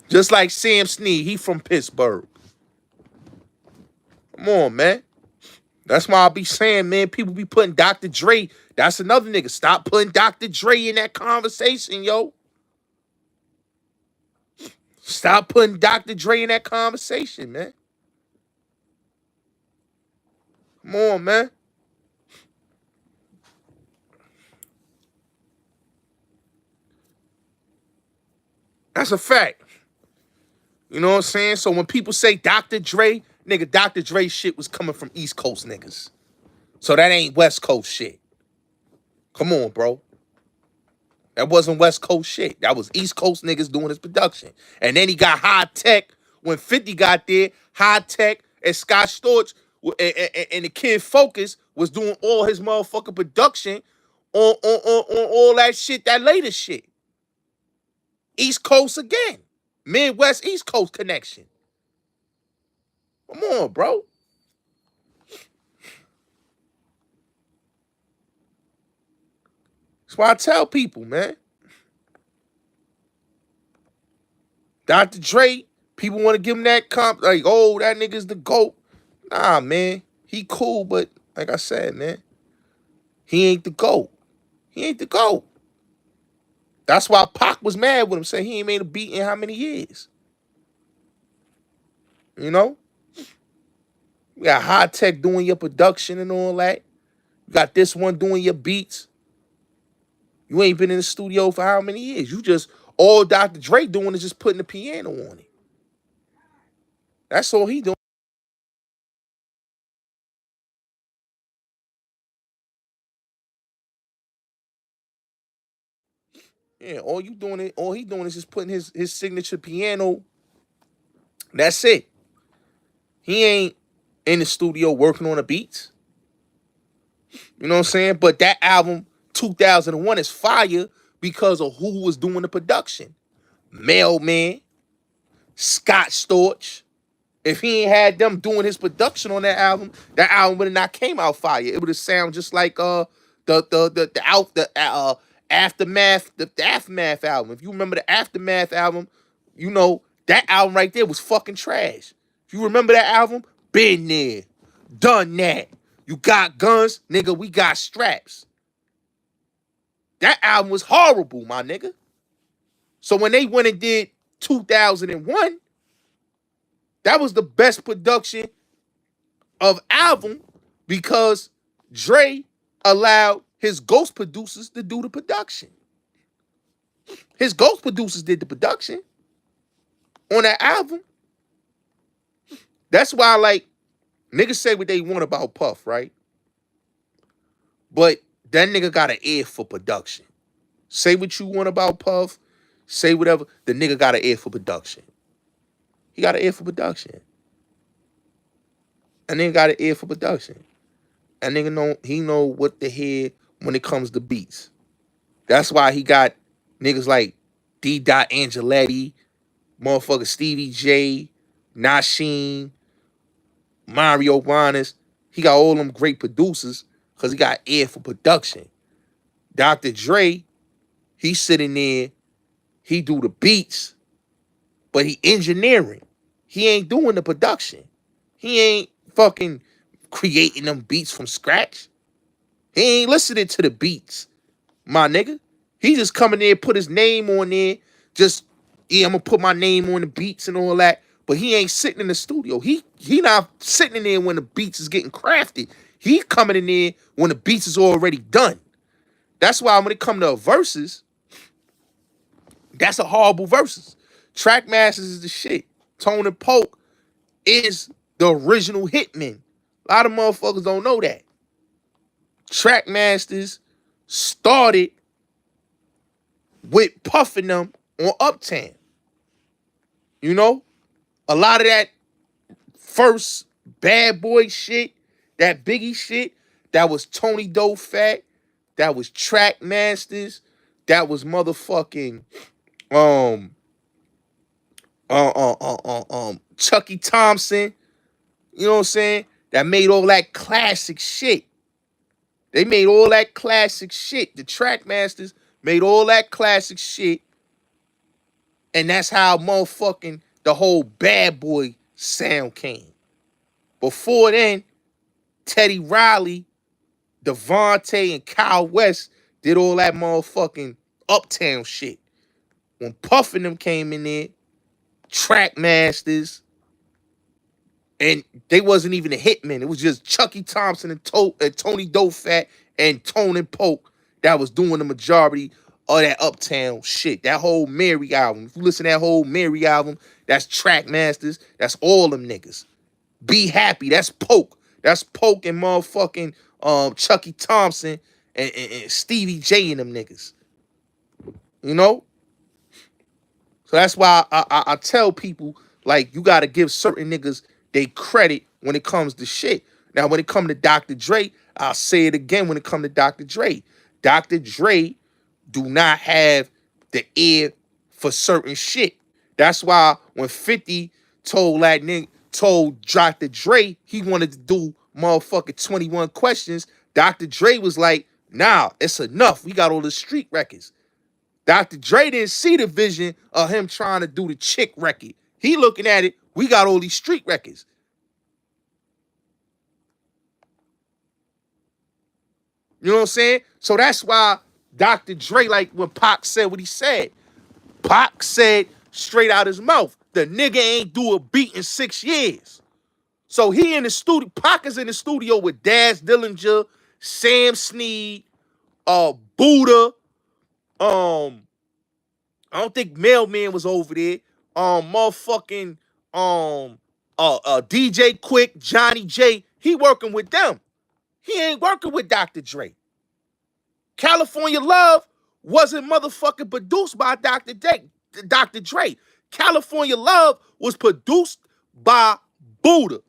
Just like Sam Snead, he from Pittsburgh. Come on, man. That's why I be saying, man, people be putting Dr. Dre. That's another nigga. Stop putting Dr. Dre in that conversation, yo. Stop putting Dr. Dre in that conversation, man. Come on, man. That's a fact. You know what I'm saying? So when people say Dr. Dre, nigga, Dr. Dre shit was coming from East Coast niggas. So that ain't West Coast shit. Come on, bro. That wasn't West Coast shit. That was East Coast niggas doing his production. And then he got High Tech. When 50 got there, High Tech and Scott Storch and the Kid Focus was doing all his motherfucking production on all that shit, that latest shit. East Coast again. Midwest East Coast connection. Come on, bro. That's why I tell people, man. Dr. Dre, people want to give him that comp, like, oh, that nigga's the GOAT. Nah, man. He cool, but like I said, man, he ain't the GOAT. He ain't the GOAT. That's why Pac was mad with him, saying he ain't made a beat in how many years? You know? You got High Tech doing your production and all that. You got this one doing your beats. You ain't been in the studio for how many years? You just, all Dr. Dre doing is just putting the piano on it. That's all he doing. Yeah, all he doing is just putting his signature piano. That's it. He ain't in the studio working on the beats. You know what I'm saying? But that album, 2001, is fire because of who was doing the production. Mailman, Scott Storch. If he ain't had them doing his production on that album would have not came out fire. It would have sound just like the Aftermath album. If you remember the Aftermath album, you know that album right there was fucking trash. If you remember that album, been there, done that. You got guns, nigga, we got straps. That album was horrible, my nigga. So when they went and did 2001, that was the best production of album because Dre allowed his ghost producers to do the production. His ghost producers did the production on that album. That's why, like, niggas say what they want about Puff, right? But that nigga got an ear for production. Say what you want about Puff, say whatever. The nigga got an ear for production. He got an ear for production. That nigga got an ear for production. That nigga know what to hear when it comes to beats. That's why he got niggas like D. Angeletti, motherfucker Stevie J, Nasheen, Mario Wanis. He got all them great producers because he got ear for production. Dr. Dre, he sitting there, he do the beats, but he engineering. He ain't doing the production. He ain't fucking creating them beats from scratch. He ain't listening to the beats, my nigga. He just coming there, put his name on there, just, yeah, I'm gonna put my name on the beats and all that. But he ain't sitting in the studio. He not sitting in there when the beats is getting crafted. He coming in there when the beats is already done. That's why when it come to verses, that's a horrible verses. Trackmasters is the shit. Tone and Polk is the original hitman. A lot of motherfuckers don't know that. Trackmasters started with puffing them on Uptown. You know? A lot of that first bad boy shit, that Biggie shit, that was Tony Doe Fat, that was Trackmasters, that was motherfucking Chucky Thompson, you know what I'm saying? That made all that classic shit. They made all that classic shit. The Trackmasters made all that classic shit. And that's how motherfucking the whole bad boy sound came. Before then, Teddy Riley, Devontae, and Kyle West did all that motherfucking Uptown shit. When Puff and them came in there, Trackmasters, and they wasn't even a hitman. It was just Chucky Thompson and Tony Doe Fat and Tone and Polk that was doing the majority of that Uptown shit. That whole Mary album. If you listen to that whole Mary album, that's Trackmasters. That's all them niggas. Be Happy. That's Polk. That's Polk and motherfucking Chucky Thompson and Stevie J and them niggas. You know? So that's why I tell people, like, you got to give certain niggas they credit when it comes to shit. Now, when it comes to Dr. Dre, I'll say it again when it comes to Dr. Dre. Dr. Dre do not have the ear for certain shit. That's why when 50 told Dr. Dre he wanted to do motherfucking 21 Questions, Dr. Dre was like, nah, it's enough. We got all the street records. Dr. Dre didn't see the vision of him trying to do the chick record. He looking at it, we got all these street records. You know what I'm saying? So that's why Dr. Dre, like when Pac said what he said, Pac said straight out his mouth, the nigga ain't do a beat in 6 years. So he in the studio, Pac is in the studio with Daz Dillinger, Sam Snead, Buddha, I don't think Mailman was over there. Motherfucking DJ Quick, Johnny J. He working with them. He ain't working with Dr. Dre. California Love wasn't motherfucking produced by Dr. Dre. California Love was produced by Buddha.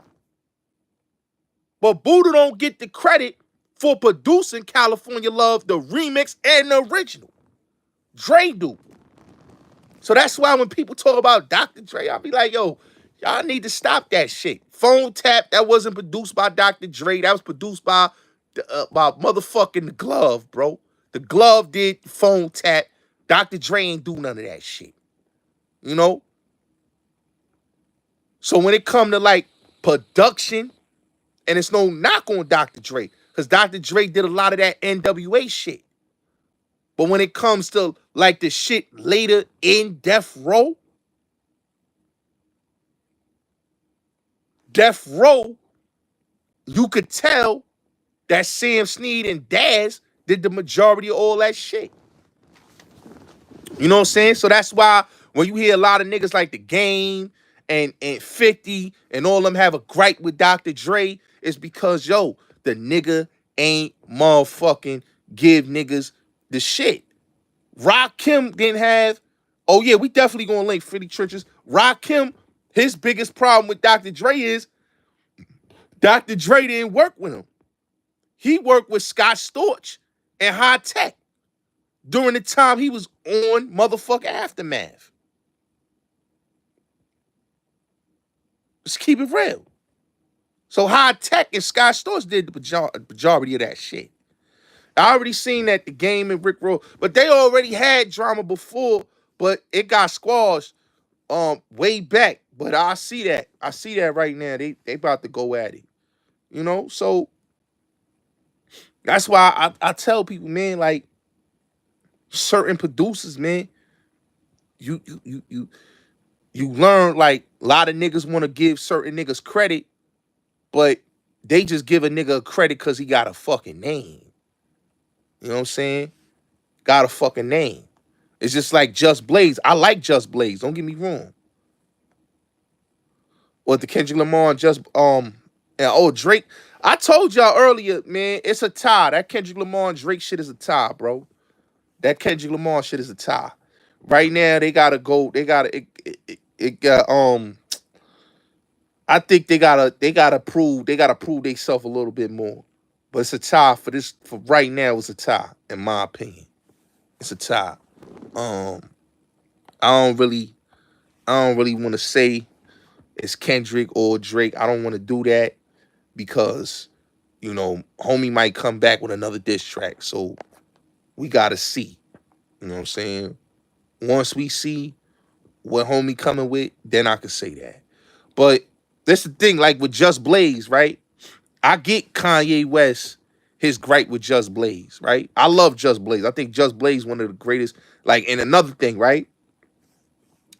But Buddha don't get the credit for producing California Love, the remix and the original. Dre do. So that's why when people talk about Dr. Dre, I'll be like, yo, y'all need to stop that shit. Phone Tap, that wasn't produced by Dr. Dre. That was produced by motherfucking The Glove, bro. The Glove did Phone Tap. Dr. Dre ain't do none of that shit. You know? So when it come to like production And it's no knock on Dr. Dre, because Dr. Dre did a lot of that NWA shit. But when it comes to like the shit later in Death Row, you could tell that Sam Snead and Daz did the majority of all that shit. You know what I'm saying? So that's why when you hear a lot of niggas like The Game and 50 and all of them have a gripe with Dr. Dre, it's because, yo, the nigga ain't motherfucking give niggas the shit. Rakim didn't have, oh yeah, we definitely gonna link 50 Trenches. Rakim, his biggest problem with Dr. Dre is Dr. Dre didn't work with him. He worked with Scott Storch and High Tech during the time he was on motherfucking Aftermath. Let's keep it real. So High Tech and Scott Storch did the majority of that shit. I already seen that The Game and Rick Roll, but they already had drama before, but it got squashed way back. But I see that. I see that right now. They about to go at it. You know? So that's why I tell people, man, like certain producers, man, you learn, like, a lot of niggas want to give certain niggas credit, but they just give a nigga a credit because he got a fucking name. You know what I'm saying? Got a fucking name. It's just like Just Blaze. I like Just Blaze. Don't get me wrong. Or the Kendrick Lamar and Drake. I told y'all earlier, man, it's a tie. That Kendrick Lamar and Drake shit is a tie, bro. That Kendrick Lamar shit is a tie. Right now, they gotta go. They gotta. It got. I think they gotta prove themselves a little bit more. But it's a tie for this. For right now, it's a tie, in my opinion. It's a tie. I don't really want to say it's Kendrick or Drake. I don't want to do that because, you know, homie might come back with another diss track. So we gotta see. You know what I'm saying? Once we see what homie coming with, then I can say that. But that's the thing, like with Just Blaze, right? I get Kanye West his gripe with Just Blaze, right? I love Just Blaze. I think Just Blaze one of the greatest. Like, and another thing, right?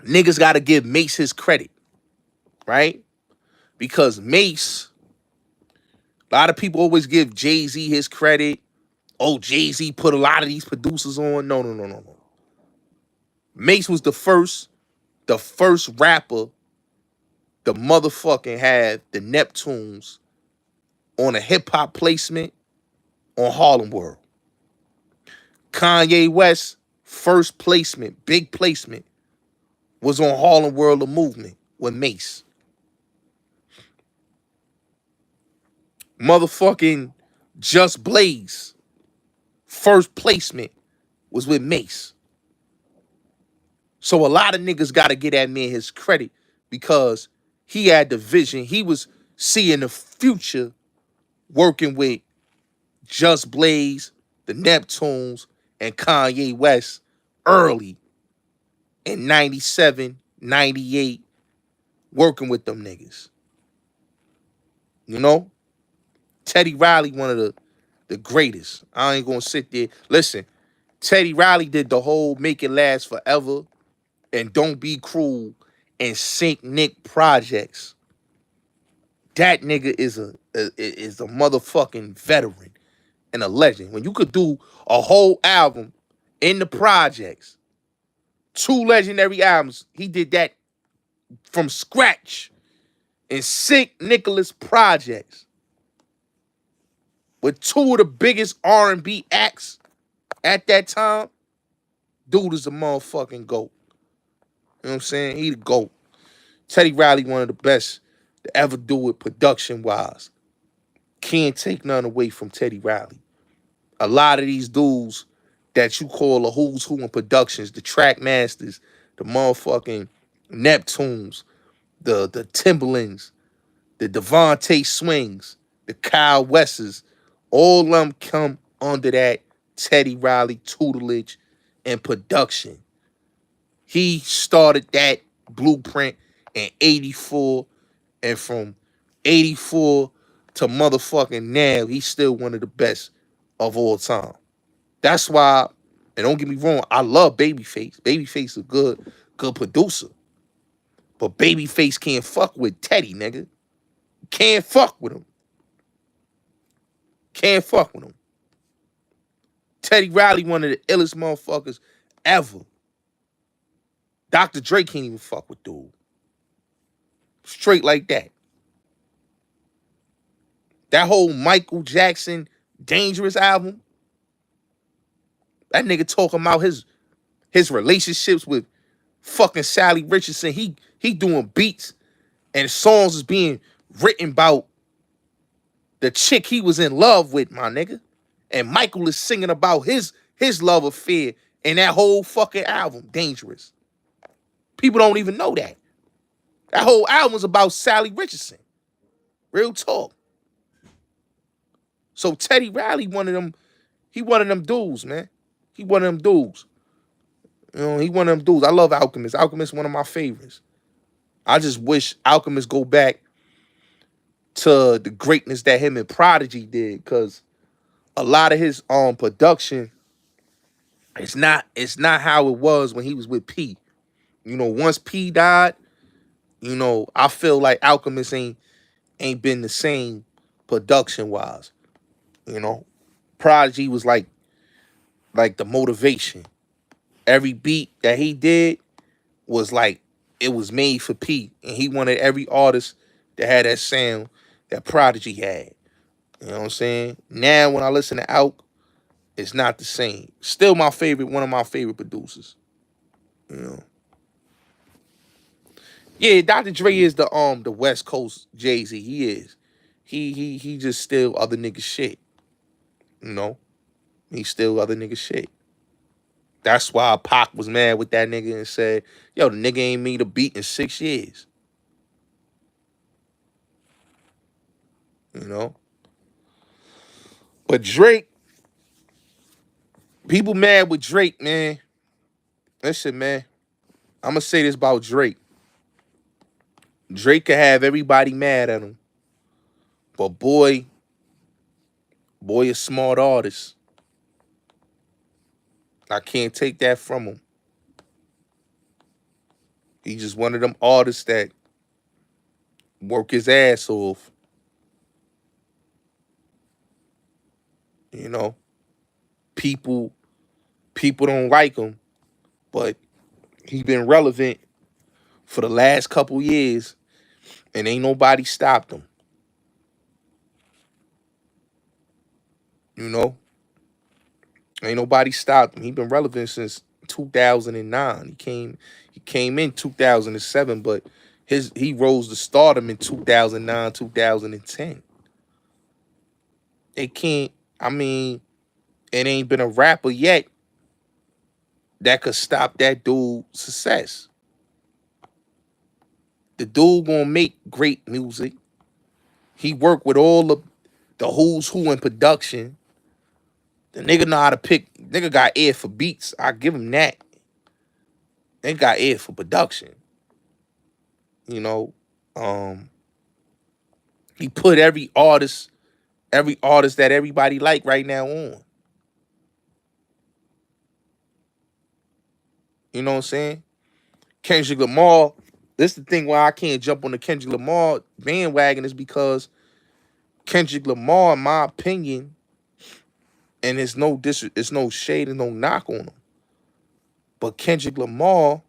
Niggas gotta give Mace his credit, right? Because Mace, a lot of people always give Jay-Z his credit. Oh, Jay-Z put a lot of these producers on. No. Mace was the first rapper the motherfucking had the Neptunes on a hip-hop placement on Harlem World. Kanye West first placement, big placement, was on Harlem World of Movement with Mace. Motherfucking Just Blaze first placement was with Mace. So a lot of niggas gotta get that man his credit because he had the vision. He was seeing the future working with Just Blaze, the Neptunes, and Kanye West early in 97, 98, working with them niggas. You know? Teddy Riley, one of the greatest. I ain't gonna sit there. Listen, Teddy Riley did the whole Make It Last Forever and Don't Be Cruel and Saint Nick projects. That nigga is a motherfucking veteran and a legend. When you could do a whole album in the projects, 2 legendary albums, he did that from scratch in St. Nicholas projects with 2 of the biggest R&B acts at that time. Dude is a motherfucking GOAT. You know what I'm saying? He the GOAT. Teddy Riley, one of the best to ever do it production-wise. Can't take none away from Teddy Riley. A lot of these dudes that you call a who's who in productions, the track masters, the motherfucking Neptunes, the Timberlands, the Devontae Swings, the Kyle Wesses, all of them come under that Teddy Riley tutelage and production. He started that blueprint in 84, and from 84 to motherfucking now, he's still one of the best of all time. That's why, and don't get me wrong, I love Babyface. Babyface is a good producer. But Babyface can't fuck with Teddy, nigga. Can't fuck with him. Can't fuck with him. Teddy Riley, one of the illest motherfuckers ever. Dr. Drake can't even fuck with dude. Straight like that. That whole Michael Jackson Dangerous album, that nigga talking about his relationships with fucking Sally Richardson. He doing beats and songs is being written about the chick he was in love with, my nigga. And Michael is singing about his love affair in that whole fucking album, Dangerous. People don't even know that. That whole album was about Sally Richardson. Real talk. So Teddy Riley, he one of them dudes, man. He one of them dudes. You know, he one of them dudes. I love Alchemist. Alchemist one of my favorites. I just wish Alchemist go back to the greatness that him and Prodigy did, because a lot of his production, it's not how it was when he was with P. You know, once P died, you know, I feel like Alchemist ain't been the same production wise. You know, Prodigy was like the motivation. Every beat that he did was like it was made for P, and he wanted every artist that had that sound that Prodigy had. You know what I'm saying? Now when I listen to Alk, it's not the same. Still my favorite, one of my favorite producers. You know. Yeah, Dr. Dre is the West Coast Jay-Z. He is. He just steal other niggas shit. You know? He steal other niggas shit. That's why Pac was mad with that nigga and said, yo, the nigga ain't made a beat in 6 years. You know? But Drake, people mad with Drake, man. Listen, man. I'm going to say this about Drake. Drake could have everybody mad at him. But boy, a smart artist. I can't take that from him. He just one of them artists that work his ass off. You know? People don't like him, but he been relevant for the last couple years, and ain't nobody stopped him. You know? Ain't nobody stopped him. He been relevant since 2009. He came in 2007, but he rose to stardom in 2009, 2010. It ain't been a rapper yet that could stop that dude's success. The dude gonna make great music. He worked with all the who's who in production. The nigga know how to pick. Nigga got ear for beats. I give him that. They got ear for production. You know, he put every artist that everybody like right now on. You know what I'm saying? Kendrick Lamar. This is the thing why I can't jump on the Kendrick Lamar bandwagon, is because Kendrick Lamar, in my opinion, and it's no shade and no knock on him, but Kendrick Lamar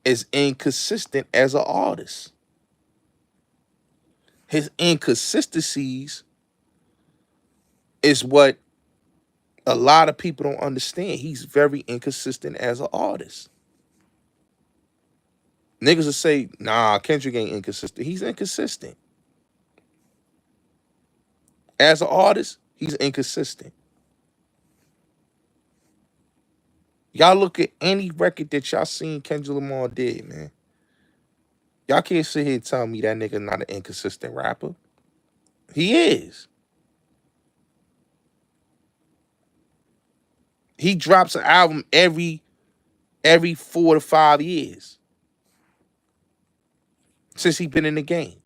is inconsistent as an artist. His inconsistencies is what a lot of people don't understand. He's very inconsistent as an artist. Niggas will say, nah, Kendrick ain't inconsistent. He's inconsistent. As an artist, he's inconsistent. Y'all look at any record that y'all seen Kendrick Lamar did, man. Y'all can't sit here and tell me that nigga not an inconsistent rapper. He is. He drops an album every 4 to 5 years since he been in the game.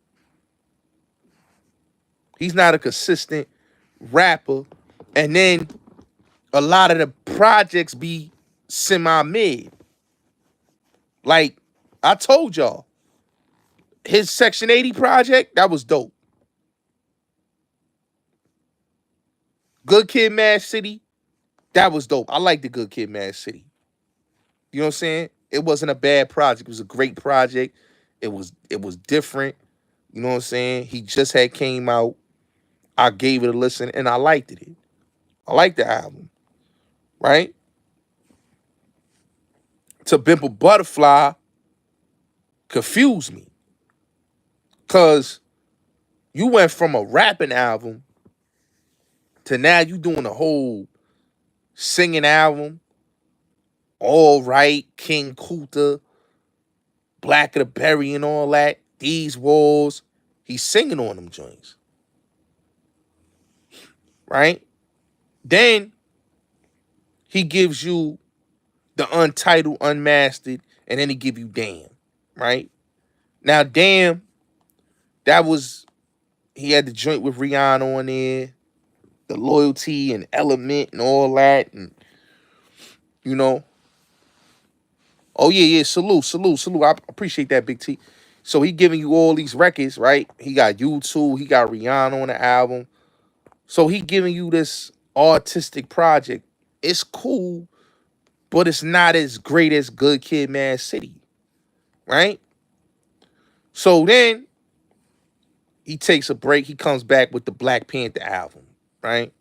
He's not a consistent rapper. And then a lot of the projects be semi-mid. Like I told y'all, his Section 80 project, that was dope. Good Kid, Mad City, that was dope. I like the Good Kid, Mad City. You know what I'm saying? It wasn't a bad project. It was a great project. It was different. You know what I'm saying? He just had came out. I gave it a listen and I liked it. I liked the album, right? To Pimp a Butterfly confused me. Cause you went from a rapping album to now you doing a whole singing album. All Right, King Kunta, Black of the Berry and all that. These Walls. He's singing on them joints. Right? Then he gives you the Untitled, Unmastered, and then he give you Damn. Right? Now, Damn, that was, he had the joint with Rihanna on there, the Loyalty and Element and all that. And, you know, oh, yeah, salute. I appreciate that, Big T. So he giving you all these records, right? He got U2, he got Rihanna on the album. So he giving you this artistic project. It's cool, but it's not as great as Good Kid, Mad City, right? So then he takes a break. He comes back with the Black Panther album, right?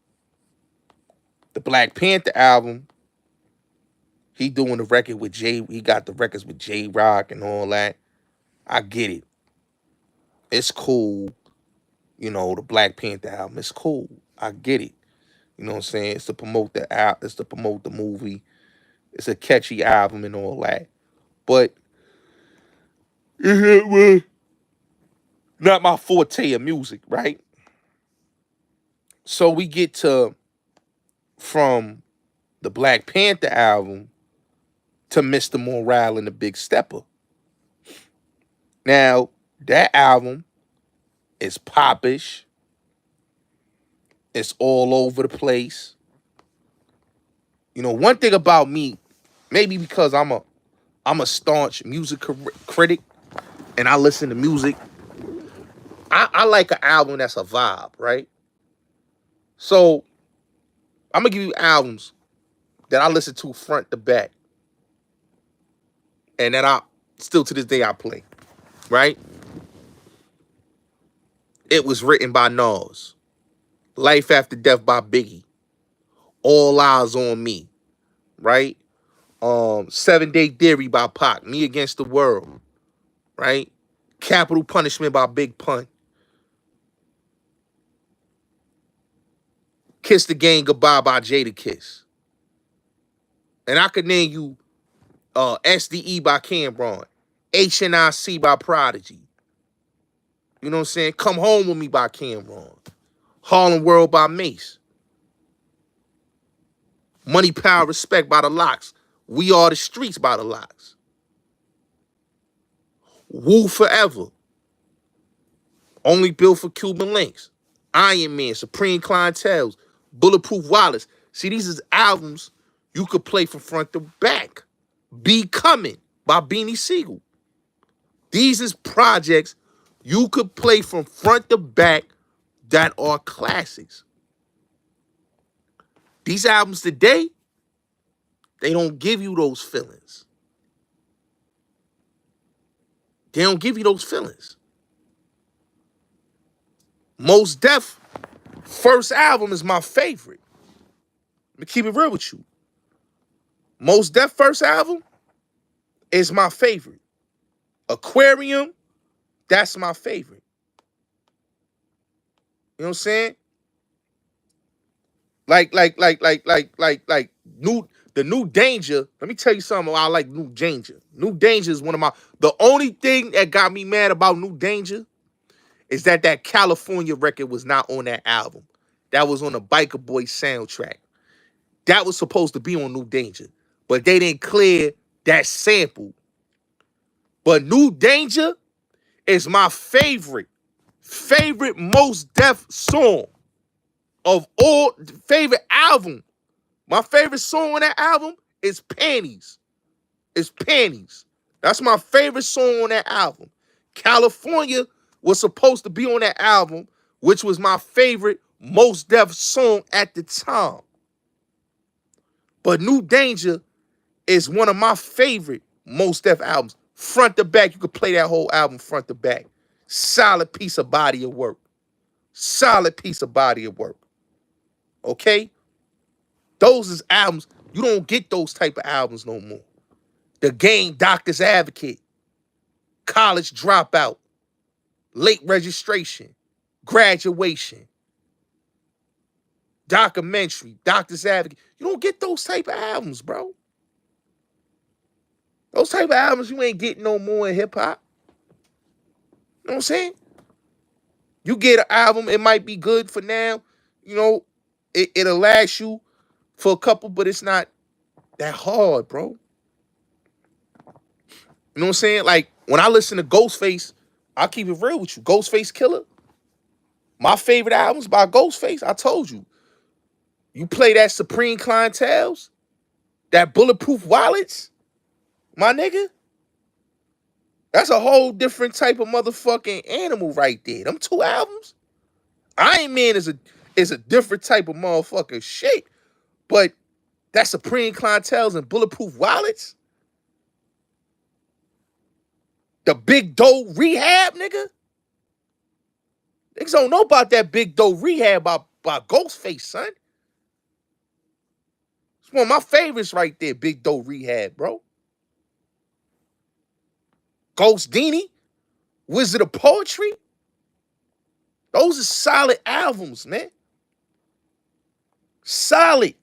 The Black Panther album, he doing the record with Jay. He got the records with J-Rock and all that. I get it. It's cool. You know, the Black Panther album, it's cool. I get it. You know what I'm saying? It's to promote the it's to promote the movie. It's a catchy album and all that. But it's not my forte of music, right? So we get to from the Black Panther album to Mr. Morale and the Big Stepper. Now, that album is popish. It's all over the place. You know, one thing about me, maybe because I'm a staunch music critic and I listen to music, I like an album that's a vibe, right? So I'm gonna give you albums that I listen to front to back, and that I still to this day I play, right? It Was Written by Nas, Life After Death by Biggie, All Eyes on Me, right? 7 Day Theory by Pac, Me Against the World, right? Capital Punishment by Big Pun, Kiss the Game Goodbye by Jadakiss. And I could name you SDE by Cameron, HNIC by Prodigy. You know what I'm saying? Come Home With Me by Cameron, Harlem World by Mace, Money, Power, Respect by the Lox, We Are the Streets by the Lox, Woo Forever, Only Built for Cuban Links, Iron Man, Supreme Clientels, Bulletproof Wallace. See, these is albums you could play from front to back. Be Coming by Beanie Siegel. These is projects you could play from front to back that are classics. These albums today, they don't give you those feelings. They don't give you those feelings. Mos Def first album is my favorite. Let me keep it real with you. Mos Def first album is my favorite. Aquarium, that's my favorite. You know what I'm saying? Like the New Danger. Let me tell you something. I like New Danger. New Danger is one of my. The only thing that got me mad about New Danger is that California record was not on that album. That was on the Biker Boy soundtrack. That was supposed to be on New Danger, but they didn't clear that sample. But New Danger is my favorite favorite most Def song of all, favorite album. My favorite song on that album is Panties. It's Panties. That's my favorite song on that album. California was supposed to be on that album, which was my favorite most Def song at the time. But New Danger is one of my favorite most Def albums. Front to back, you could play that whole album front to back. Solid piece of body of work. Solid piece of body of work. Okay? Those is albums. You don't get those type of albums no more. The Game, Doctor's Advocate, College Dropout, Late Registration, Graduation, Documentary, Doctor's Advocate. You don't get those type of albums, bro. Those type of albums you ain't getting no more in hip hop. You know what I'm saying? You get an album, it might be good for now. You know, it'll last you for a couple, but it's not that hard, bro. You know what I'm saying? Like, when I listen to Ghostface, I'll keep it real with you. Ghostface Killer, my favorite albums by Ghostface, I told you. You play that Supreme Clientels, that Bulletproof Wallets, my nigga, that's a whole different type of motherfucking animal right there. Them two albums, Iron Man is a different type of motherfucking shit, but that Supreme Clientels and Bulletproof Wallets, the Big Doe Rehab, nigga. Niggas don't know about that Big Doe Rehab by Ghostface, son. It's one of my favorites right there, Big Doe Rehab, bro. Ghost Dini, Wizard of Poetry. Those are solid albums, man. Solid.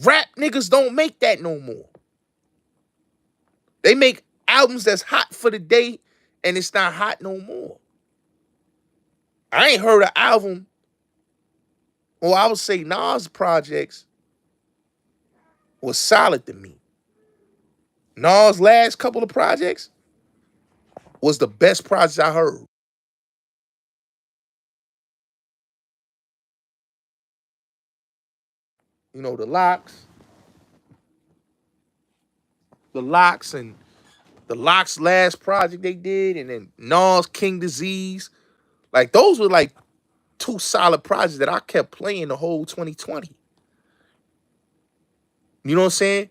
Rap niggas don't make that no more. They make albums that's hot for the day and it's not hot no more. I ain't heard an album, or I would say Nas projects was solid to me. Nas' last couple of projects was the best project I heard. You know, and the Locks last project they did, and then Nas King Disease. Like, those were like two solid projects that I kept playing the whole 2020. You know what I'm saying?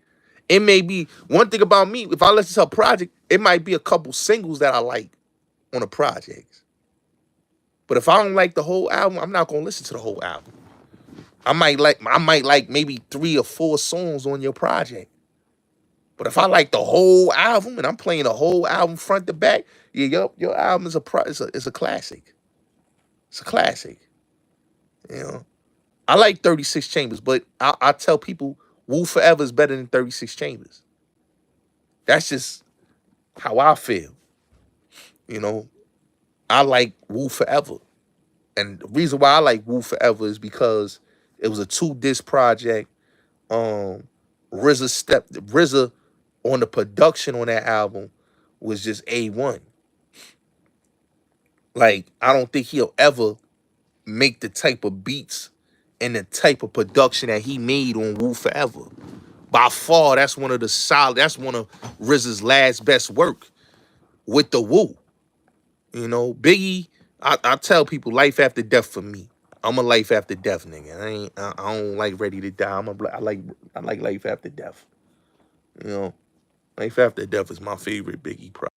It may be one thing about me, if I listen to a project, it might be a couple singles that I like on a project. But if I don't like the whole album, I'm not gonna listen to the whole album. I might like maybe 3 or 4 songs on your project. But if I like the whole album and I'm playing the whole album front to back, yeah, your album is is a classic. It's a classic. You know, I like 36 Chambers, but I tell people Wu Forever is better than 36 Chambers. That's just how I feel. You know, I like Wu Forever. And the reason why I like Wu Forever is because it was a 2 disc project. RZA on the production on that album was just A1. Like, I don't think he'll ever make the type of beats and the type of production that he made on Wu Forever. By far, that's one of RZA's last best work with the Wu. You know, Biggie, I tell people life after death for me. I'm a life after death nigga. I don't like Ready to Die. I like life after death. You know, life after death is my favorite Biggie project.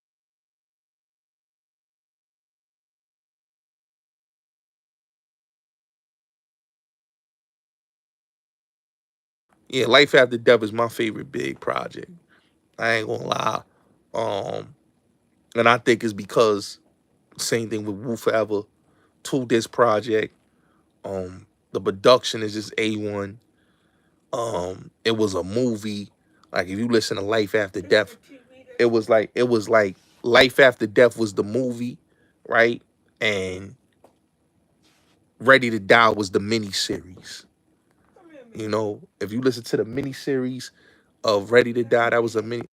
Yeah, life after death is my favorite big project. I ain't gonna lie. Um, and I think it's because same thing with Wu Forever, 2 disc project. The production is just A1. It was a movie. Like, if you listen to Life After Death, it was like Life After Death was the movie, right? And Ready to Die was the mini series. You know, if you listen to the mini series of Ready to Die, that was a mini.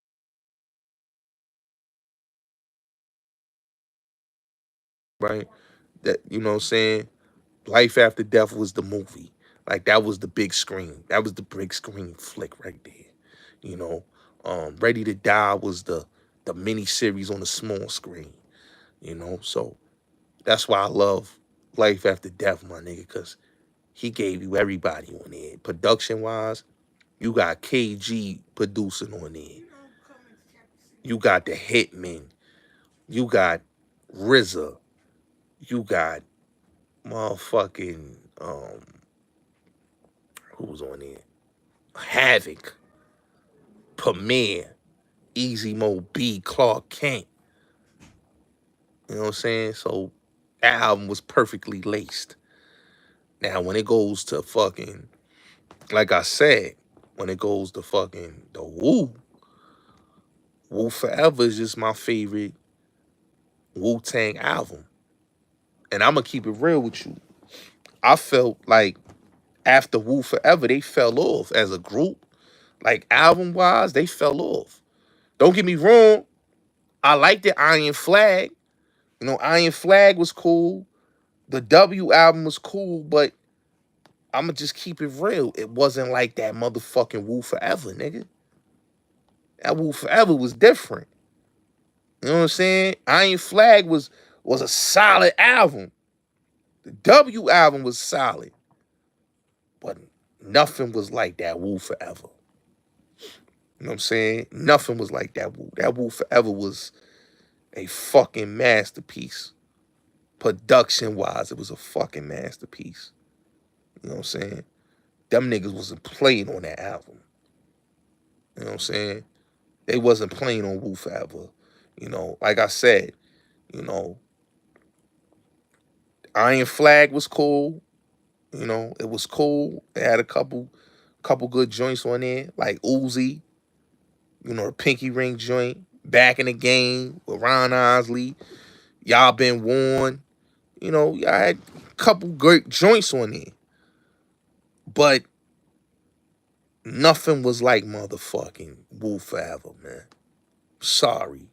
right? That, you know what I'm saying? Life After Death was the movie. Like, that was the big screen. That was the big screen flick right there. You know, Ready to Die was the mini series on the small screen. You know, so that's why I love Life After Death, my nigga, because he gave you everybody on there. Production wise, you got KG producing on there. You got the Hitmen. You got RZA. You got motherfucking who was on there? Havoc, Premier, Easy Mo B, Clark Kent. You know what I'm saying? So that album was perfectly laced. Now when it goes to fucking, like I said, when it goes to fucking the Wu Forever is just my favorite Wu-Tang album. And I'm gonna keep it real with you. I felt like after Wu Forever, they fell off as a group. Like album wise, they fell off. Don't get me wrong. I liked the Iron Flag. You know, Iron Flag was cool. The W album was cool, but I'ma just keep it real. It wasn't like that motherfucking Wu Forever, nigga. That Wu Forever was different. You know what I'm saying? Iron Flag was a solid album. The W album was solid, but nothing was like that Wu Forever. You know what I'm saying? Nothing was like that Wu. That Wu Forever was a fucking masterpiece. Production wise, it was a fucking masterpiece. You know what I'm saying? Them niggas wasn't playing on that album. You know what I'm saying? They wasn't playing on Wu Forever. You know, like I said, you know, Iron Flag was cool. You know, it was cool. It had a couple good joints on there, like Uzi, you know, the Pinky Ring joint, Back in the Game with Ron Osley, Y'all Been Warned. You know, y'all had a couple great joints on there. But nothing was like motherfucking Wu Forever, man. Sorry.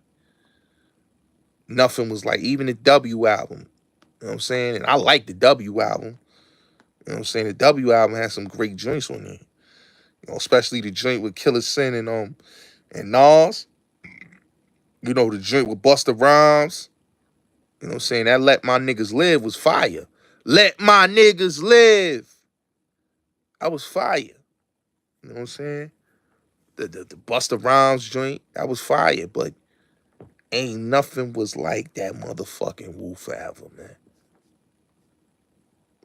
Nothing was like, even the W album. You know what I'm saying? And I like the W album. You know what I'm saying? The W album has some great joints on there. You know, especially the joint with Killer Sin and Nas. You know, the joint with Busta Rhymes. You know what I'm saying? That Let My Niggas Live was fire. Let My Niggas Live. I was fire. You know what I'm saying? The Busta Rhymes joint, that was fire, but ain't nothing was like that motherfucking Wu Forever, man.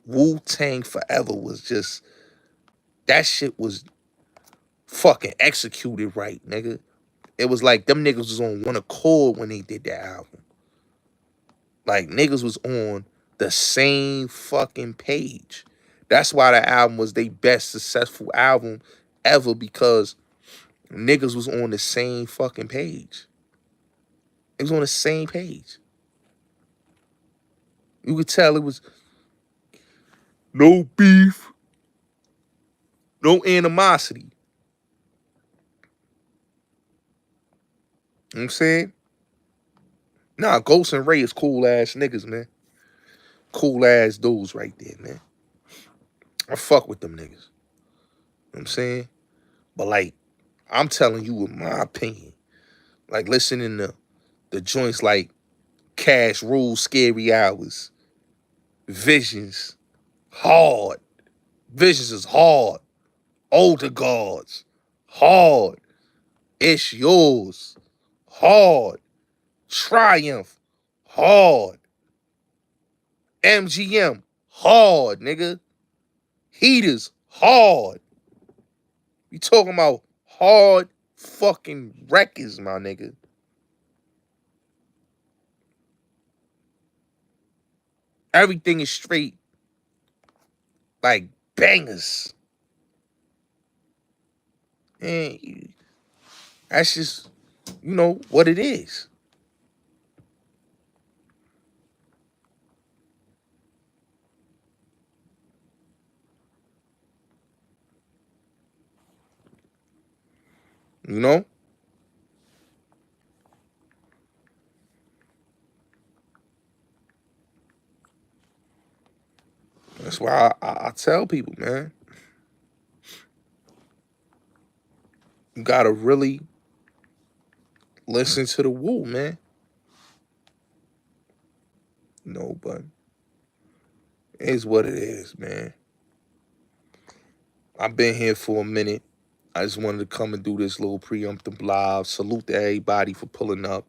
Wu-Tang Forever was just, that shit was fucking executed right, nigga. It was like them niggas was on one accord when they did that album. Like, niggas was on the same fucking page. That's why the album was their best successful album ever, because niggas was on the same fucking page. It was on the same page. You could tell it was no beef, no animosity. You know what I'm saying? Nah, Ghost and Ray is cool ass niggas, man. Cool ass dudes right there, man. I fuck with them niggas. You know what I'm saying? But like, I'm telling you in my opinion, like listening to the joints like Cash Rules, Scary Hours, Visions, hard. Visions is hard. Older Gods, hard. It's Yours, hard. Triumph, hard. MGM, hard, nigga. Heaters, hard. You talking about hard fucking records, my nigga. Everything is straight, like bangers. And that's just, you know, what it is. You know? That's why I tell people, man, you gotta really listen to the woo, man. No, but it is what it is, man. I've been here for a minute. I just wanted to come and do this little preemptive live. Salute to everybody for pulling up.